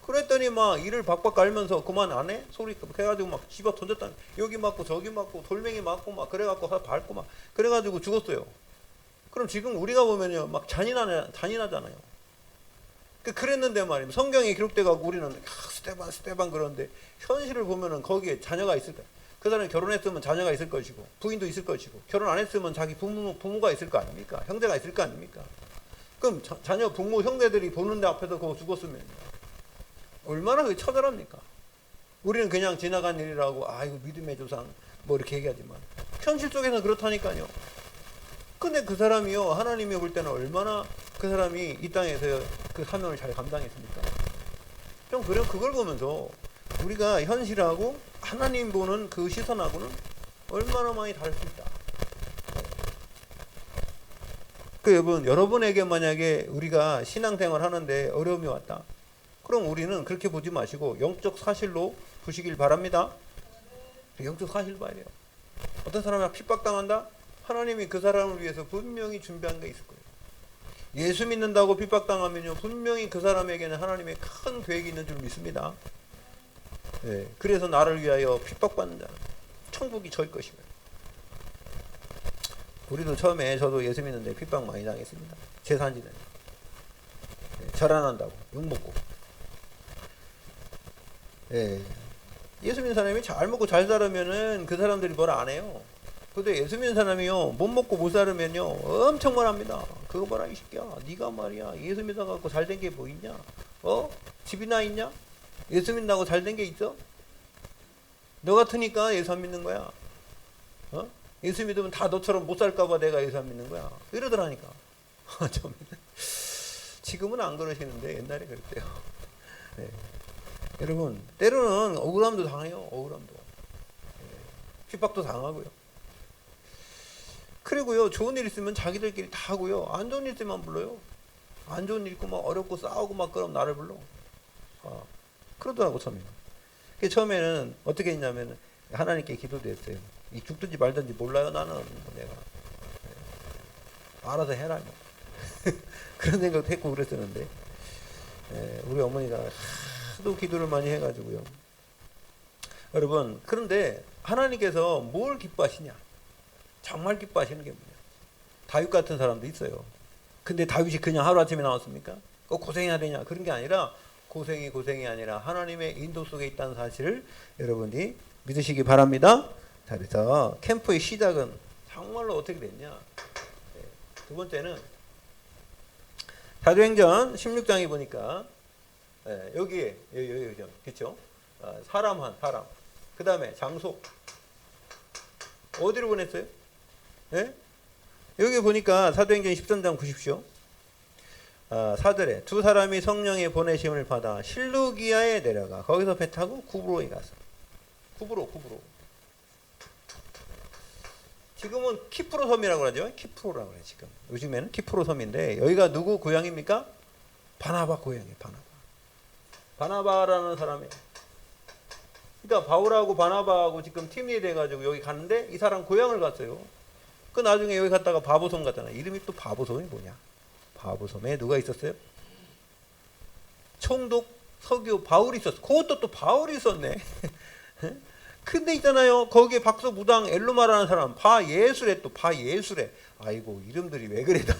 그랬더니 막 이를 박박 갈면서 그만 안 해? 소리 해가지고 막 집어 던졌다. 여기 맞고 저기 맞고 돌멩이 맞고 막 그래갖고 밟고 막 그래가지고 죽었어요. 그럼 지금 우리가 보면요 막 잔인하잖아요. 그랬는데 말입니다. 성경에 기록돼가고 우리는 스테반 그러는데 현실을 보면은 거기에 자녀가 있을 거야. 그 사람이 결혼했으면 자녀가 있을 것이고 부인도 있을 것이고 결혼 안 했으면 자기 부모가 있을 거 아닙니까? 형제가 있을 거 아닙니까? 그럼 자녀 부모 형제들이 보는 데 앞에서 그거 죽었으면 얼마나 그게 처절합니까? 우리는 그냥 지나간 일이라고 이거 믿음의 조상 뭐 이렇게 얘기하지만 현실 속에서는 그렇다니까요. 근데 그 사람이요, 하나님이 볼 때는 얼마나 그 사람이 이 땅에서 그 사명을 잘 감당했습니까? 좀 그걸 보면서 우리가 현실하고 하나님 보는 그 시선하고는 얼마나 많이 다를 수 있다. 여러분에게 만약에 우리가 신앙생활 하는데 어려움이 왔다. 그럼 우리는 그렇게 보지 마시고 영적 사실로 보시길 바랍니다. 영적 사실 봐야 돼요. 어떤 사람이 핍박당한다? 하나님이 그 사람을 위해서 분명히 준비한 게 있을 거예요. 예수 믿는다고 핍박당하면요 분명히 그 사람에게는 하나님의 큰 계획이 있는 줄 믿습니다. 네, 그래서 나를 위하여 핍박받는 자는 천국이 저일 것이고요. 우리도 처음에 저도 예수 믿는데 핍박 많이 당했습니다. 재산지는 절 안 한다고 욕먹고. 예수 믿는 사람이 잘 먹고 잘 살으면은 그 사람들이 뭐라 안 해요. 근데 예수 믿는 사람이요 못 먹고 못 살으면요 엄청 말합니다. 그거 봐라 이 새끼야, 네가 말이야 예수 믿어갖고 잘된 게 뭐 있냐? 집이나 있냐? 예수 믿는다고 잘된 게 있어? 너 같으니까 예수 안 믿는 거야. 예수 믿으면 다 너처럼 못 살까봐 내가 예수 안 믿는 거야. 이러더라니까. 지금은 안 그러시는데 옛날에 그랬대요. 네. 여러분 때로는 억울함도 당해요. 억울함도. 핍박도 당하고요. 그리고요 좋은 일 있으면 자기들끼리 다 하고요, 안 좋은 일 있으면 불러요. 안 좋은 일 있고 막 어렵고 싸우고 막 그럼 나를 불러. 그러더라고 처음에는 어떻게 했냐면 하나님께 기도도 했어요. 이 죽든지 말든지 몰라요 나는. 내가 알아서 해라 뭐. 그런 생각도 했고 그랬었는데 우리 어머니가 하도 기도를 많이 해가지고요. 여러분 그런데 하나님께서 뭘 기뻐하시냐? 정말 기뻐하시는 게 뭐냐? 다윗 같은 사람도 있어요. 근데 다윗이 그냥 하루아침에 나왔습니까? 고생해야 되냐? 그런 게 아니라 고생이 아니라 하나님의 인도 속에 있다는 사실을 여러분이 믿으시기 바랍니다. 자, 그래서 캠프의 시작은 정말로 어떻게 됐냐? 두 번째는 사도행전 16장에 보니까 여기에 그렇죠? 사람. 그 다음에 장소. 어디로 보냈어요? 여기 보니까 사도행전 13장 보십시오. 사절에 두 사람이 성령의 보내심을 받아 실루기아에 내려가 거기서 배 타고 구브로에 가서 구브로 지금은 키프로 섬이라고 하죠. 키프로라고 그래 지금. 요즘에는 키프로 섬인데 여기가 누구 고향입니까? 바나바 고향이에요. 바나바라는 사람이에요. 그러니까 바울하고 바나바하고 지금 팀이 돼가지고 여기 가는데 이 사람 고향을 갔어요. 그 나중에 여기 갔다가 바보섬 갔잖아요. 이름이 또 바보섬이 뭐냐? 바보섬에 누가 있었어요? 총독 서기오 바울이 있었어. 그것도 또 바울이 있었네. 근데 있잖아요. 거기에 박서무당 엘루마라는 사람 바예술에 또 바예술에. 아이고 이름들이 왜 그래다.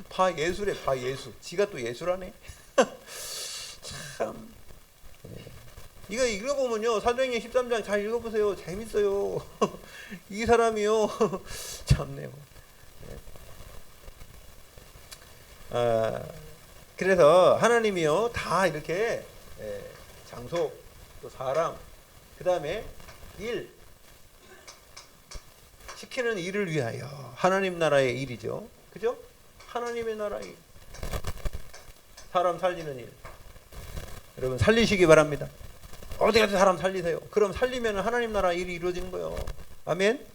바예술에 바예술. 지가 또 예술하네. 참. 이거 읽어보면요 사도행전 13장 잘 읽어보세요. 재밌어요. 이 사람이요 참네요. 그래서 하나님이요 다 이렇게 장소 또 사람, 그 다음에 일, 시키는 일을 위하여. 하나님 나라의 일이죠. 그죠? 하나님의 나라의 일. 사람 살리는 일. 여러분 살리시기 바랍니다. 어디 가서 사람 살리세요. 그럼 살리면 하나님 나라 일이 이루어지는 거예요. 아멘.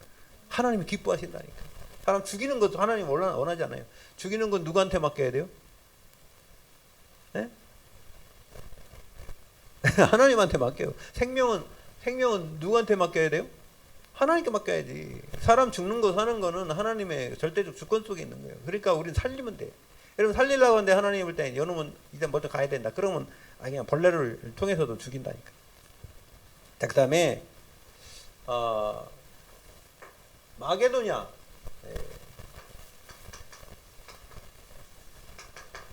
하나님이 기뻐하신다니까. 사람 죽이는 것도 하나님 원하지 않아요. 죽이는 건 누구한테 맡겨야 돼요? 네? 하나님한테 맡겨요. 생명은 누구한테 맡겨야 돼요? 하나님께 맡겨야지. 사람 죽는 거 사는 거는 하나님의 절대적 주권 속에 있는 거예요. 그러니까 우리는 살리면 돼. 여러분 살리려고 하는데 하나님 볼 때 여놈은 이제 먼저 가야 된다. 그러면 그냥 벌레를 통해서도 죽인다니까. 자, 그 다음에 마게도냐.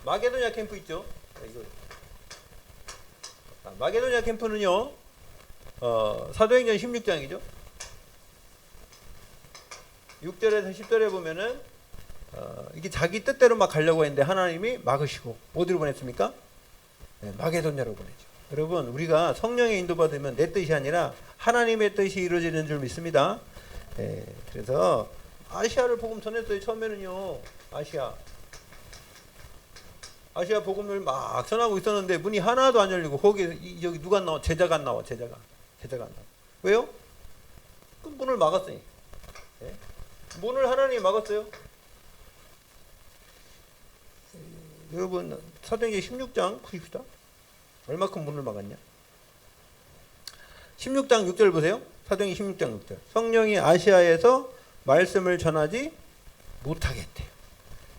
마게도냐 캠프 있죠? 이거. 마게도냐 캠프는요, 사도행전 16장이죠. 6절에서 10절에 보면은 이게 자기 뜻대로 막 가려고 했는데 하나님이 막으시고 어디로 보냈습니까? 네, 마게도냐로 보내죠. 여러분 우리가 성령의 인도받으면 내 뜻이 아니라 하나님의 뜻이 이루어지는 줄 믿습니다. 네, 그래서 아시아를 복음 전했어요. 처음에는요. 아시아 복음을 막 전하고 있었는데 문이 하나도 안 열리고 거기에 여기 누가 안 나와? 제자가 안 나와. 제자가 안 나와. 왜요? 그 문을 막았으니. 네? 문을 하나님이 막았어요. 여러분 사도행전 16장 보십시다. 얼마큼 문을 막았냐? 16장 6절 보세요. 사도행전 16장 6절. 성령이 아시아에서 말씀을 전하지 못하게 했대요.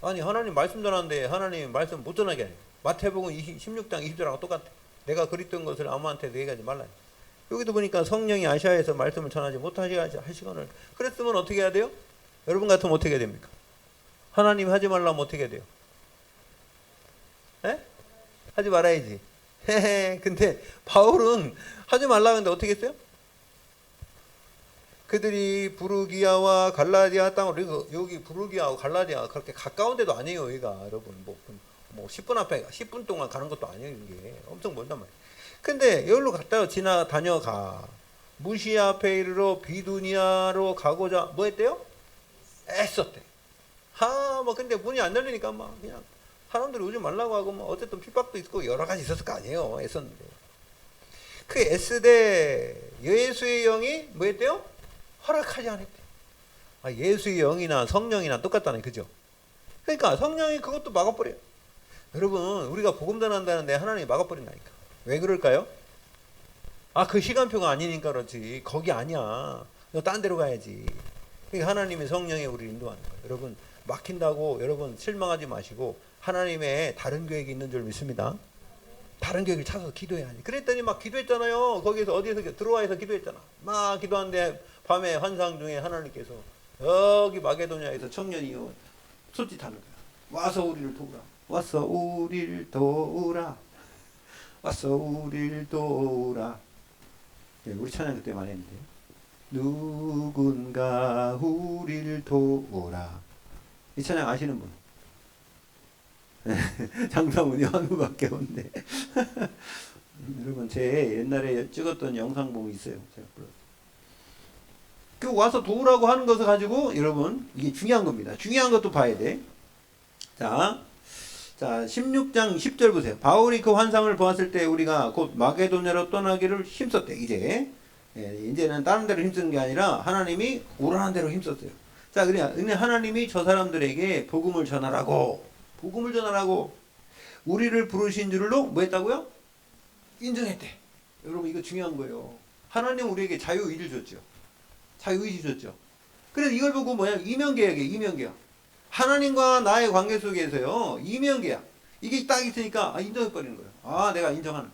아니 하나님 말씀 전하는데 하나님 말씀 못 전하게 해요. 마태복음 16장 20절하고 똑같아. 내가 그랬던 것을 아무한테도 얘기하지 말라. 여기도 보니까 성령이 아시아에서 말씀을 전하지 못하시거늘 그랬으면 어떻게 해야 돼요? 여러분 같으면 어떻게 해야 됩니까? 하나님 하지 말라면 어떻게 해야 돼요? 에? 하지 말아야지. 근데 바울은 하지 말라고 했는데 어떻게 했어요? 그들이 부르기아와 갈라디아 땅으로, 여기 부르기아와 갈라디아 그렇게 가까운 데도 아니에요. 여기가 여러분 뭐 10분 앞에 10분 동안 가는 것도 아니에요. 이게 엄청 멀단 말이에요. 근데 여기로 갔다 다녀가 무시아 페이르로 비두니아로 가고자 뭐 했대요? 애썼대. 뭐 근데 문이 안 열리니까 막 그냥 사람들이 오지 말라고 하고 뭐 어쨌든 핍박도 있고 여러 가지 있었을 거 아니에요. 애썼는데 그 애쓰되 예수의 영이 뭐 했대요? 허락하지 않았대. 예수의 영이나 성령이나 똑같다네. 그죠? 그러니까 성령이 그것도 막아버려요. 여러분 우리가 복음 전한다는데 하나님이 막아버린다니까. 왜 그럴까요? 그 시간표가 아니니까 그렇지. 거기 아니야. 너 딴 데로 가야지. 그러니까 하나님의 성령이 우리를 인도하는 거예요. 여러분 막힌다고 여러분 실망하지 마시고 하나님의 다른 계획이 있는 줄 믿습니다. 다른 계획을 찾아서 기도해야지. 그랬더니 막 기도했잖아요. 거기서 어디에서 들어와서 기도했잖아. 막 기도하는데 밤에 환상 중에 하나님께서 여기 마게도냐에서 청년이 손짓하는 거야. 와서 우리를 도우라. 와서 우리를 도우라. 와서 우리를 도우라. 네, 우리 찬양 그때 많이 했는데 누군가 우리를 도우라. 이 찬양 아시는 분? 장사문이 한우밖에 없네. 여러분 제 옛날에 찍었던 영상 보면 있어요. 제가 불렀어요. 그 와서 도우라고 하는 것을 가지고 여러분 이게 중요한 겁니다. 중요한 것도 봐야 돼. 자 16장 10절 보세요. 바울이 그 환상을 보았을 때 우리가 곧 마게도냐로 떠나기를 힘썼대. 이제는 다른 데로 힘쓰는 게 아니라 하나님이 오라는 대로 힘썼어요. 자, 그래 하나님이 저 사람들에게 복음을 전하라고 우리를 부르신 줄로 뭐 했다고요? 인정했대. 여러분 이거 중요한 거예요. 하나님 우리에게 자유의지를 줬죠. 그래서 이걸 보고 뭐야? 이면계약. 하나님과 나의 관계 속에서요. 이면계약. 이게 딱 있으니까 인정해버리는 거예요. 내가 인정하는.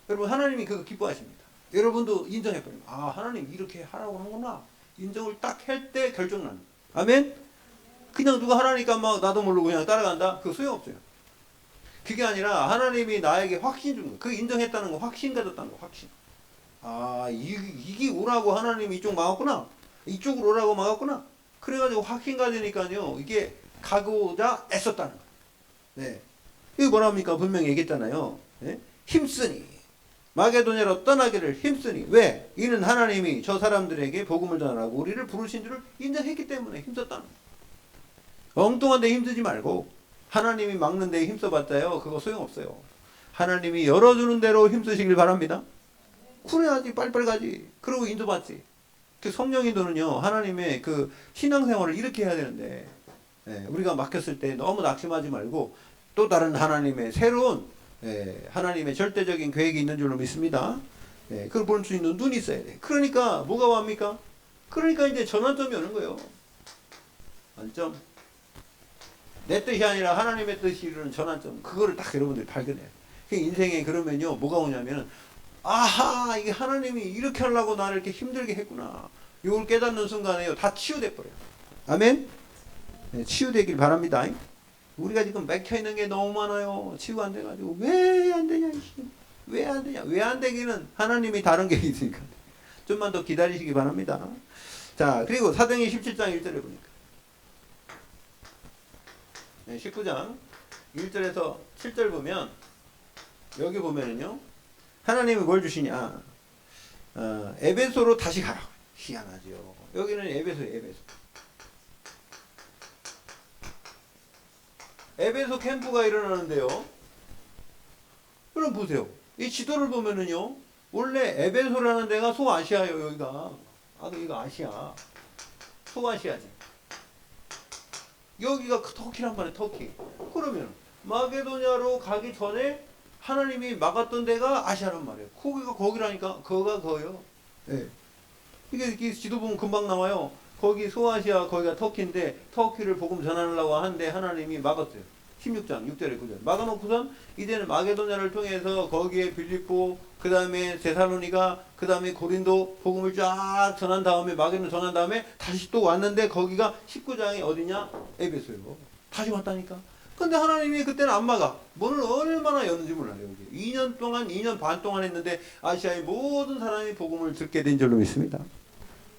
여러분 하나님이 그거 기뻐하십니다. 여러분도 인정해버리면 하나님 이렇게 하라고 하는구나. 인정을 딱 할 때 결정나는. 아멘? 그냥 누가 하라니까 막 나도 모르고 그냥 따라간다? 그거 소용없어요. 그게 아니라 하나님이 나에게 확신 준 거예요. 그 인정했다는 거 확신 가졌다는 거 확신. 이게 오라고 하나님이 이쪽 막았구나. 이쪽으로 오라고 막았구나. 그래가지고 확신 가지니까요. 이게 가고자 애썼다는 거예요. 네. 이거 뭐랍니까? 분명히 얘기했잖아요. 네? 힘쓰니. 마게도냐로 떠나기를 힘쓰니. 왜? 이는 하나님이 저 사람들에게 복음을 전하라고 우리를 부르신 줄을 인정했기 때문에 힘썼다는 거예요. 엉뚱한 데 힘쓰지 말고 하나님이 막는 데에 힘써봤자요 그거 소용없어요. 하나님이 열어주는 대로 힘쓰시길 바랍니다. 그래야지 빨리빨리 가지. 그러고 인도받지. 그 성령 인도는요 하나님의 그 신앙생활을 이렇게 해야 되는데 우리가 막혔을 때 너무 낙심하지 말고 또 다른 하나님의 새로운 하나님의 절대적인 계획이 있는 줄로 믿습니다. 그걸 볼 수 있는 눈이 있어야 돼. 그러니까 뭐가 옵니까? 그러니까 이제 전환점이 오는 거예요. 전환점. 내 뜻이 아니라 하나님의 뜻이 이루는 전환점. 그거를 딱 여러분들이 발견해요. 인생에 그러면요 뭐가 오냐면은 아하 이게 하나님이 이렇게 하려고 나를 이렇게 힘들게 했구나. 이걸 깨닫는 순간에요 다 치유돼 버려요. 아멘. 치유되길 바랍니다. 우리가 지금 맥혀있는 게 너무 많아요. 치유가 안 돼가지고 왜 안 되냐 왜 안 되냐. 왜 안 되기는 하나님이 다른 게 있으니까 좀만 더 기다리시기 바랍니다. 자 그리고 사도행전 17장 1절에 보니까 19장 1절에서 7절 보면 여기 보면은요 하나님이 뭘 주시냐 에베소로 다시 가라. 희한하죠. 여기는 에베소예요. 에베소 캠프가 일어나는데요. 그럼 보세요. 이 지도를 보면은요. 원래 에베소라는 데가 소아시아예요. 여기가. 여기가 아시아. 소아시아지. 여기가 터키란 말이에요. 터키. 그러면 마게도냐로 가기 전에 하나님이 막았던 데가 아시아란 말이에요. 거기가 거기라니까. 거가 거요. 네. 이게 지도 보면 금방 나와요. 거기 소아시아 거기가 터키인데 터키를 복음 전하려고 하는데 하나님이 막았어요. 16장 6절에 9절 막아놓고선 이제는 마게도냐를 통해서 거기에 빌립보 그 다음에 데살로니가 그 다음에 고린도 복음을 쫙 전한 다음에 마게도냐 전한 다음에 다시 또 왔는데 거기가 19장이 어디냐? 에베소예요. 다시 왔다니까. 근데 하나님이 그때는 안 막아. 문을 얼마나 여는지 몰라요. 여기 2년 동안 2년 반 동안 했는데 아시아의 모든 사람이 복음을 듣게 된 줄로 믿습니다.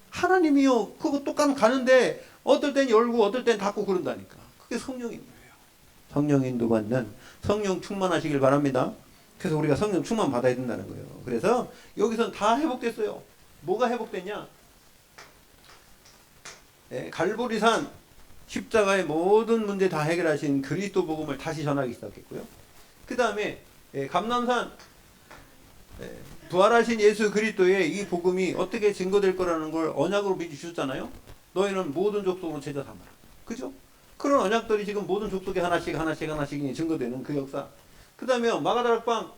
하나님이요 그거 똑같이 가는데 어떨 땐 열고 어떨 땐 닫고 그런다니까. 그게 성령인 거예요. 성령 인도 받는 성령 충만하시길 바랍니다. 그래서 우리가 성령 충만 받아야 된다는 거예요. 그래서 여기선 다 회복됐어요. 뭐가 회복됐냐? 갈보리산 십자가의 모든 문제 다 해결하신 그리스도 복음을 다시 전하기 시작했고요. 그 다음에 감람산 부활하신 예수 그리스도의 이 복음이 어떻게 증거될 거라는 걸 언약으로 믿으셨잖아요. 너희는 모든 족속으로 제자 삼아라. 그죠? 그런 언약들이 지금 모든 족속에 하나씩 증거되는 그 역사. 그 다음에 마가다락방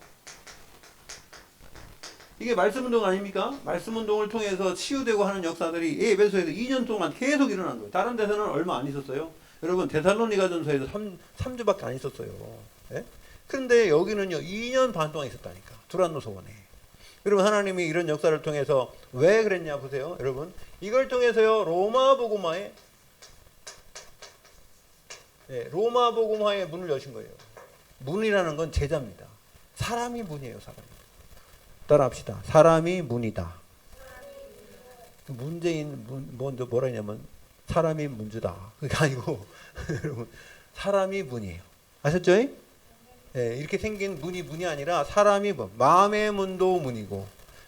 이게 말씀운동 아닙니까? 말씀운동을 통해서 치유되고 하는 역사들이 에베소에서 2년 동안 계속 일어난 거예요. 다른 데서는 얼마 안 있었어요. 여러분 데살로니가 전서에서 3주밖에 안 있었어요. 예? 그런데 여기는요 2년 반 동안 있었다니까. 두란노 소원에. 여러분 하나님이 이런 역사를 통해서 왜 그랬냐 보세요. 여러분 이걸 통해서요 로마 복음화의 문을 여신 거예요. 문이라는 건 제자입니다. 사람이 문이에요. 사람이. 따라합시다. 사람이 문이다. 문제인 먼저 뭐라 했냐면 사람이 문주다. 그게 아니고 여러분 사람이 문이에요. 아셨죠? 이렇게 생긴 문이 아니라 사람이 마음의 문도 문이고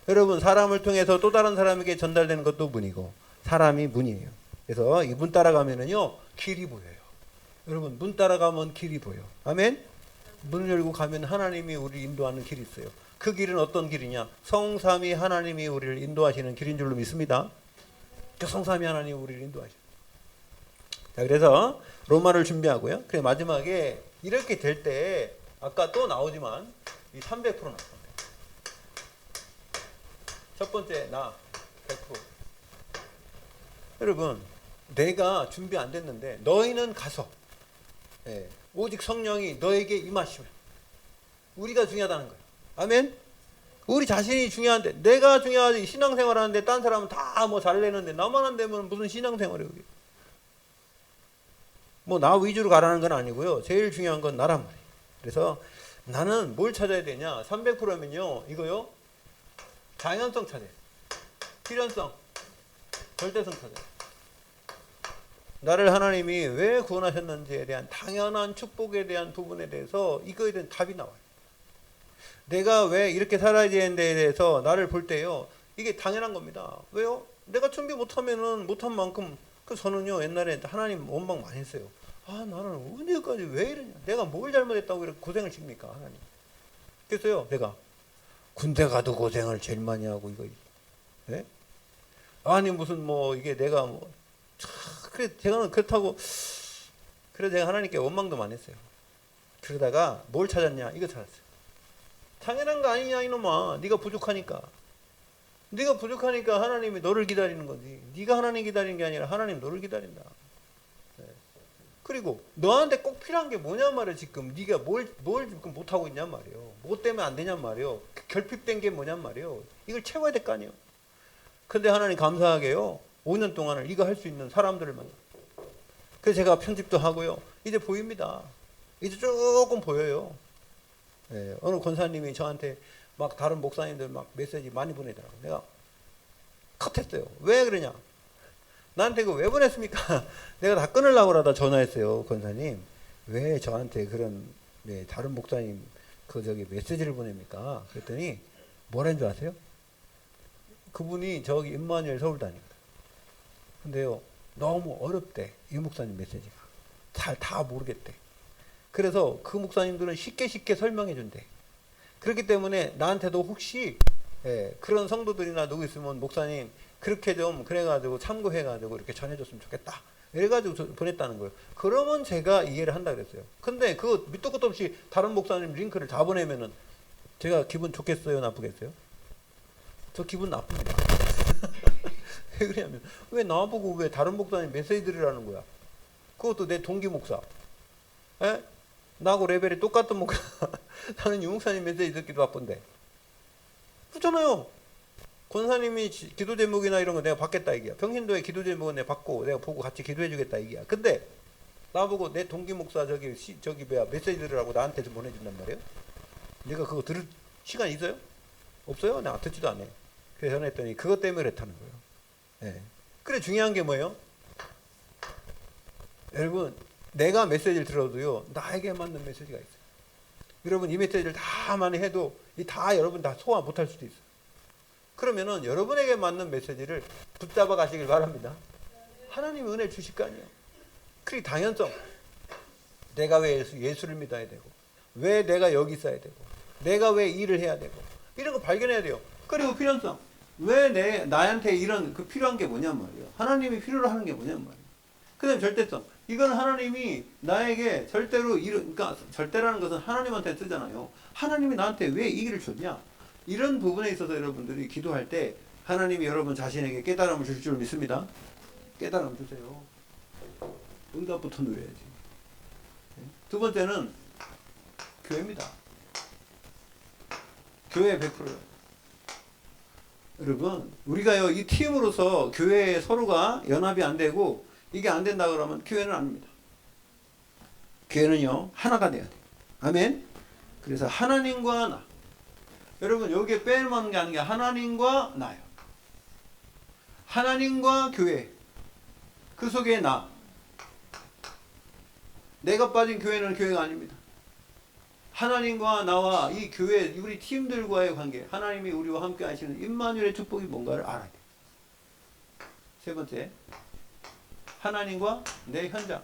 여러분 사람을 통해서 또 다른 사람에게 전달되는 것도 문이고 사람이 문이에요. 그래서 이 문 따라가면은요 길이 보여요. 여러분 문 따라가면 길이 보여. 아멘. 문을 열고 가면 하나님이 우리를 인도하는 길이 있어요. 그 길은 어떤 길이냐? 성삼위 하나님이 우리를 인도하시는 길인 줄로 믿습니다. 그 성삼위 하나님이 우리를 인도하시죠. 자, 그래서 로마를 준비하고요. 그래 마지막에 이렇게 될 때 아까 또 나오지만 이 300% 나왔습니다. 첫 번째 나 100%. 여러분 내가 준비 안 됐는데 너희는 가서 오직 성령이 너에게 임하시면 우리가 중요하다는 거예요. 아멘. 우리 자신이 중요한데 내가 중요하지. 신앙생활 하는데 딴 사람은 다 뭐 잘내는데 나만 안 되면 무슨 신앙생활이에요. 뭐 나 위주로 가라는 건 아니고요. 제일 중요한 건 나란 말이에요. 그래서 나는 뭘 찾아야 되냐? 300%면요. 이거요. 당연성 찾아요. 필연성. 절대성 찾아요. 나를 하나님이 왜 구원하셨는지에 대한 당연한 축복에 대한 부분에 대해서 이거에 대한 답이 나와요. 내가 왜 이렇게 살아야 되는데 대해서 나를 볼 때요, 이게 당연한 겁니다. 왜요? 내가 준비 못하면은 못한 만큼. 그 저는요 옛날에 하나님 원망 많이 했어요. 아 나는 언제까지 왜 이러냐, 내가 뭘 잘못했다고 이렇게 고생을 칩니까 하나님. 그래서요 내가 군대 가도 고생을 제일 많이 하고 이거, 예? 아니 무슨 뭐 이게 내가 뭐 그래 제가 그렇다고, 그래 제가 하나님께 원망도 많이 했어요. 그러다가 뭘 찾았냐, 이거 찾았어요. 당연한 거 아니냐 이놈아, 네가 부족하니까. 네가 부족하니까 하나님이 너를 기다리는 거지. 네가 하나님 기다리는 게 아니라 하나님 너를 기다린다. 네. 그리고 너한테 꼭 필요한 게 뭐냔 말이야. 지금 네가 뭘 지금 못하고 있냔 말이에요. 뭐 때문에 안 되냔 말이에요. 결핍된 게 뭐냔 말이에요. 이걸 채워야 될 거 아니에요. 근데 하나님 감사하게요, 5년 동안을 이거 할 수 있는 사람들을 만나. 그래서 제가 편집도 하고요, 이제 보입니다. 이제 조금 보여요. 네. 어느 권사님이 저한테 막 다른 목사님들 막 메시지 많이 보내더라고요. 내가 컷했어요. 왜 그러냐? 나한테 그거 왜 보냈습니까? 내가 다 끊으려고 그러다 전화했어요. 권사님, 왜 저한테 그런, 네, 다른 목사님 그 저기 메시지를 보냅니까? 그랬더니 뭐라는 줄 아세요? 그분이 저기 임마누엘 서울다닙니다. 근데요 너무 어렵대, 이 목사님 메시지가. 잘 다 모르겠대. 그래서 그 목사님들은 쉽게 설명해 준대. 그렇기 때문에 나한테도 혹시, 예, 그런 성도들이나 누구 있으면 목사님 그렇게 좀 그래가지고 참고해가지고 이렇게 전해줬으면 좋겠다, 이래가지고 보냈다는 거예요. 그러면 제가 이해를 한다 그랬어요. 근데 그 밑도 끝도 없이 다른 목사님 링크를 다 보내면은 제가 기분 좋겠어요, 나쁘겠어요? 저 기분 나쁩니다. 왜 그러냐면, 왜 나보고 왜 다른 목사님 메시지 드리라는 거야? 그것도 내 동기 목사, 예? 나하고 레벨이 똑같은 목사. 나는 유목사님 메시지 듣기도 바쁜데. 그렇잖아요. 권사님이 기도 제목이나 이런 거 내가 받겠다 얘기야. 평신도의 기도 제목은 내가 받고 내가 보고 같이 기도해 주겠다 얘기야. 근데 나보고 내 동기 목사 저기 뭐야 메시지 들으라고 나한테 좀 보내준단 말이에요. 네가 그거 들을 시간 있어요? 없어요? 내가 듣지도 않아. 그래서 전화했더니 그것 때문에 그랬다는 거예요. 네. 그래 중요한 게 뭐예요? 여러분, 내가 메시지를 들어도요 나에게 맞는 메시지가 있어요. 여러분 이 메시지를 다 많이 해도 이 다 여러분 다 소화 못할 수도 있어요. 그러면은 여러분에게 맞는 메시지를 붙잡아 가시길 바랍니다. 하나님이 은혜 주실 거 아니에요. 그리고 당연성, 내가 왜 예수를 믿어야 되고, 왜 내가 여기 있어야 되고, 내가 왜 일을 해야 되고, 이런 거 발견해야 돼요. 그리고 필연성, 왜 나한테 이런 그 필요한 게 뭐냔 말이에요. 하나님이 필요로 하는 게 뭐냔 말이에요. 그 다음에 절대성, 이건 하나님이 나에게 절대로 그러니까 절대라는 것은 하나님한테 쓰잖아요. 하나님이 나한테 왜 이 길을 줬냐, 이런 부분에 있어서 여러분들이 기도할 때 하나님이 여러분 자신에게 깨달음을 줄 줄 믿습니다. 깨달음 주세요. 응답부터 누려야지. 두 번째는 교회입니다. 교회 100%예요. 여러분 우리가요 이 팀으로서 교회에 서로가 연합이 안 되고 이게 안 된다 그러면 교회는 아닙니다. 교회는요 하나가 돼야 돼요. 아멘. 그래서 하나님과 나, 여러분 여기에 빼놓는 게 아닌 게 하나님과 나요. 하나님과 교회, 그 속에 나. 내가 빠진 교회는 교회가 아닙니다. 하나님과 나와 이 교회, 우리 팀들과의 관계, 하나님이 우리와 함께 하시는 임마누엘의 축복이 뭔가를 알아야 돼요. 세 번째, 하나님과 내 현장.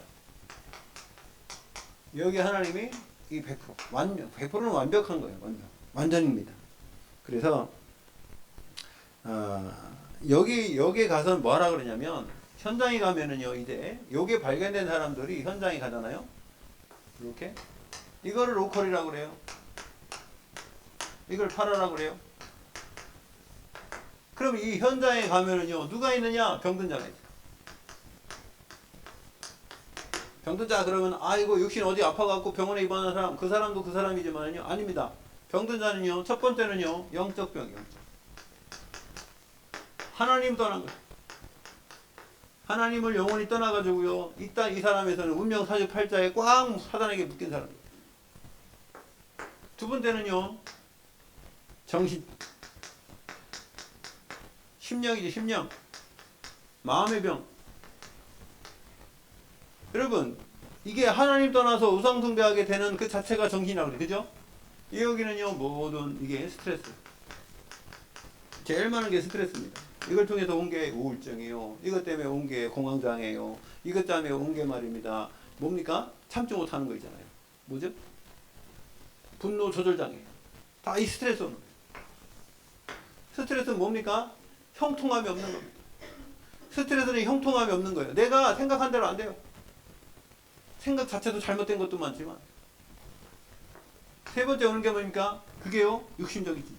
여기 하나님이 이 100%, 100%는 완벽한 거예요. 완전입니다. 그래서 여기에 가서 뭐하라 그러냐면, 현장에 가면은요 이제 요게 발견된 사람들이 현장에 가잖아요. 이렇게 이거를 로컬이라고 그래요. 이걸 팔아라 그래요. 그럼 이 현장에 가면은요 누가 있느냐? 병든자가 있어요. 병든자 그러면 아이고 육신 어디 아파갖고 병원에 입원한 사람, 그 사람도 그 사람이지만요 아닙니다. 병든자는요 첫 번째는요 영적 병, 영적. 하나님 떠난 거예요. 하나님을 영원히 떠나가지고요 이 사람에서는 운명 사주팔자에 꽉 사단에게 묶인 사람. 두 번째는요 정신, 심령이지. 심령, 마음의 병. 여러분 이게 하나님 떠나서 우상숭배하게 되는 그 자체가 정신이라고 그래, 그죠? 여기는요 모든 이게 스트레스. 제일 많은 게 스트레스입니다. 이걸 통해서 온 게 우울증이에요. 이것 때문에 온 게 공황장애예요. 이것 때문에 온 게 말입니다. 뭡니까? 참지 못하는 거 있잖아요. 뭐죠? 분노 조절장애. 다 이 스트레스 오는 거예요. 스트레스는 뭡니까? 형통함이 없는 겁니다. 스트레스는 형통함이 없는 거예요. 내가 생각한 대로 안 돼요. 생각 자체도 잘못된 것도 많지만. 세 번째 오는 게 뭡니까? 그게요, 육신적이지.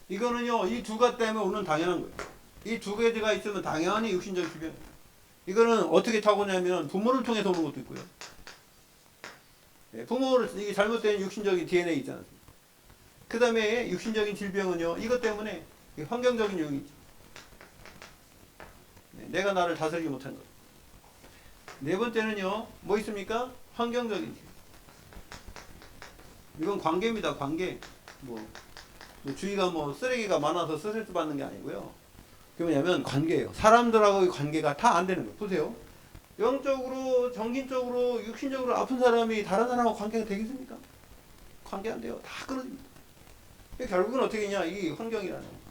이거는요, 이 두 가지 때문에 오는 당연한 거예요. 이 두 가지가 있으면 당연히 육신적 질병. 이거는 어떻게 타고냐면 부모를 통해서 오는 것도 있고요. 부모를, 이게 잘못된 육신적인 DNA 있잖아요. 그 다음에 육신적인 질병은요, 이것 때문에 환경적인 요인이 있죠. 내가 나를 다스리지 못한 것. 네 번째는요, 뭐 있습니까? 환경적인 질병. 이건 관계입니다, 관계. 뭐 주위가 뭐 쓰레기가 많아서 스트레스 받는 게 아니고요. 그게 뭐냐면 관계예요. 사람들하고의 관계가 다 안 되는 거예요. 보세요. 영적으로, 정신적으로, 육신적으로 아픈 사람이 다른 사람하고 관계가 되겠습니까? 관계 안 돼요. 다 끊어집니다. 결국은 어떻게 했냐? 이 환경이라는 거.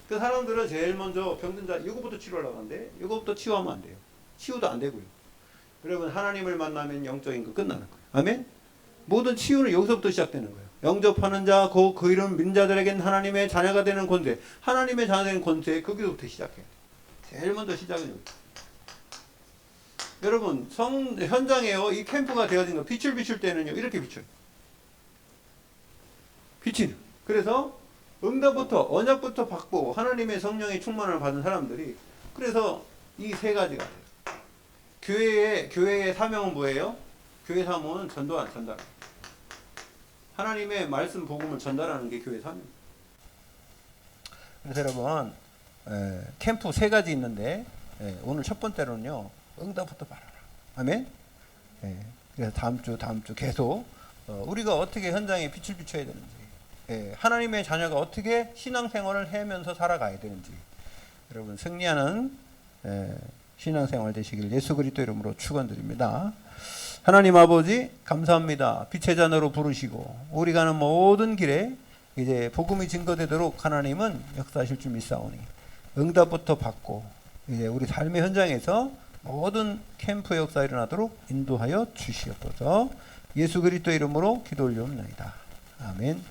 그 사람들은 제일 먼저 병든 자, 이거부터 치료하려고 하는데, 이거부터 치유하면 안 돼요. 치유도 안 되고요. 여러분, 하나님을 만나면 영적인 거 끝나는 거예요. 아멘? 모든 치유는 여기서부터 시작되는 거예요. 영접하는 자, 그 이름 믿는 자들에겐 하나님의 자녀가 되는 권세. 하나님의 자녀가 되는 권세, 거기서부터 시작해요. 제일 먼저 시작은 여기. 여러분, 현장에요, 이 캠프가 되어진 거, 빛을 비출 때는요, 이렇게 비춰요. 빛이. 그래서 응답부터, 언약부터 받고, 하나님의 성령의 충만을 받은 사람들이, 그래서 이 세 가지가 돼요. 교회의 사명은 뭐예요? 교회 사명은 전달. 하나님의 말씀 복음을 전달하는 게 교회 사명. 그래서 여러분, 캠프 세 가지 있는데, 오늘 첫 번째로는요, 응답부터 받아라. 아멘? 그래서 다음 주 계속 우리가 어떻게 현장에 빛을 비춰야 되는지, 하나님의 자녀가 어떻게 신앙생활을 하면서 살아가야 되는지, 여러분 승리하는 신앙생활 되시길 예수 그리스도 이름으로 축원드립니다. 하나님 아버지 감사합니다. 빛의 자녀로 부르시고 우리가 하는 모든 길에 이제 복음이 증거되도록 하나님은 역사하실 줄 믿사오니 응답부터 받고 이제 우리 삶의 현장에서 모든 캠프 역사 일어나도록 인도하여 주시옵소서. 예수 그리스도 이름으로 기도 올리옵나이다. 아멘.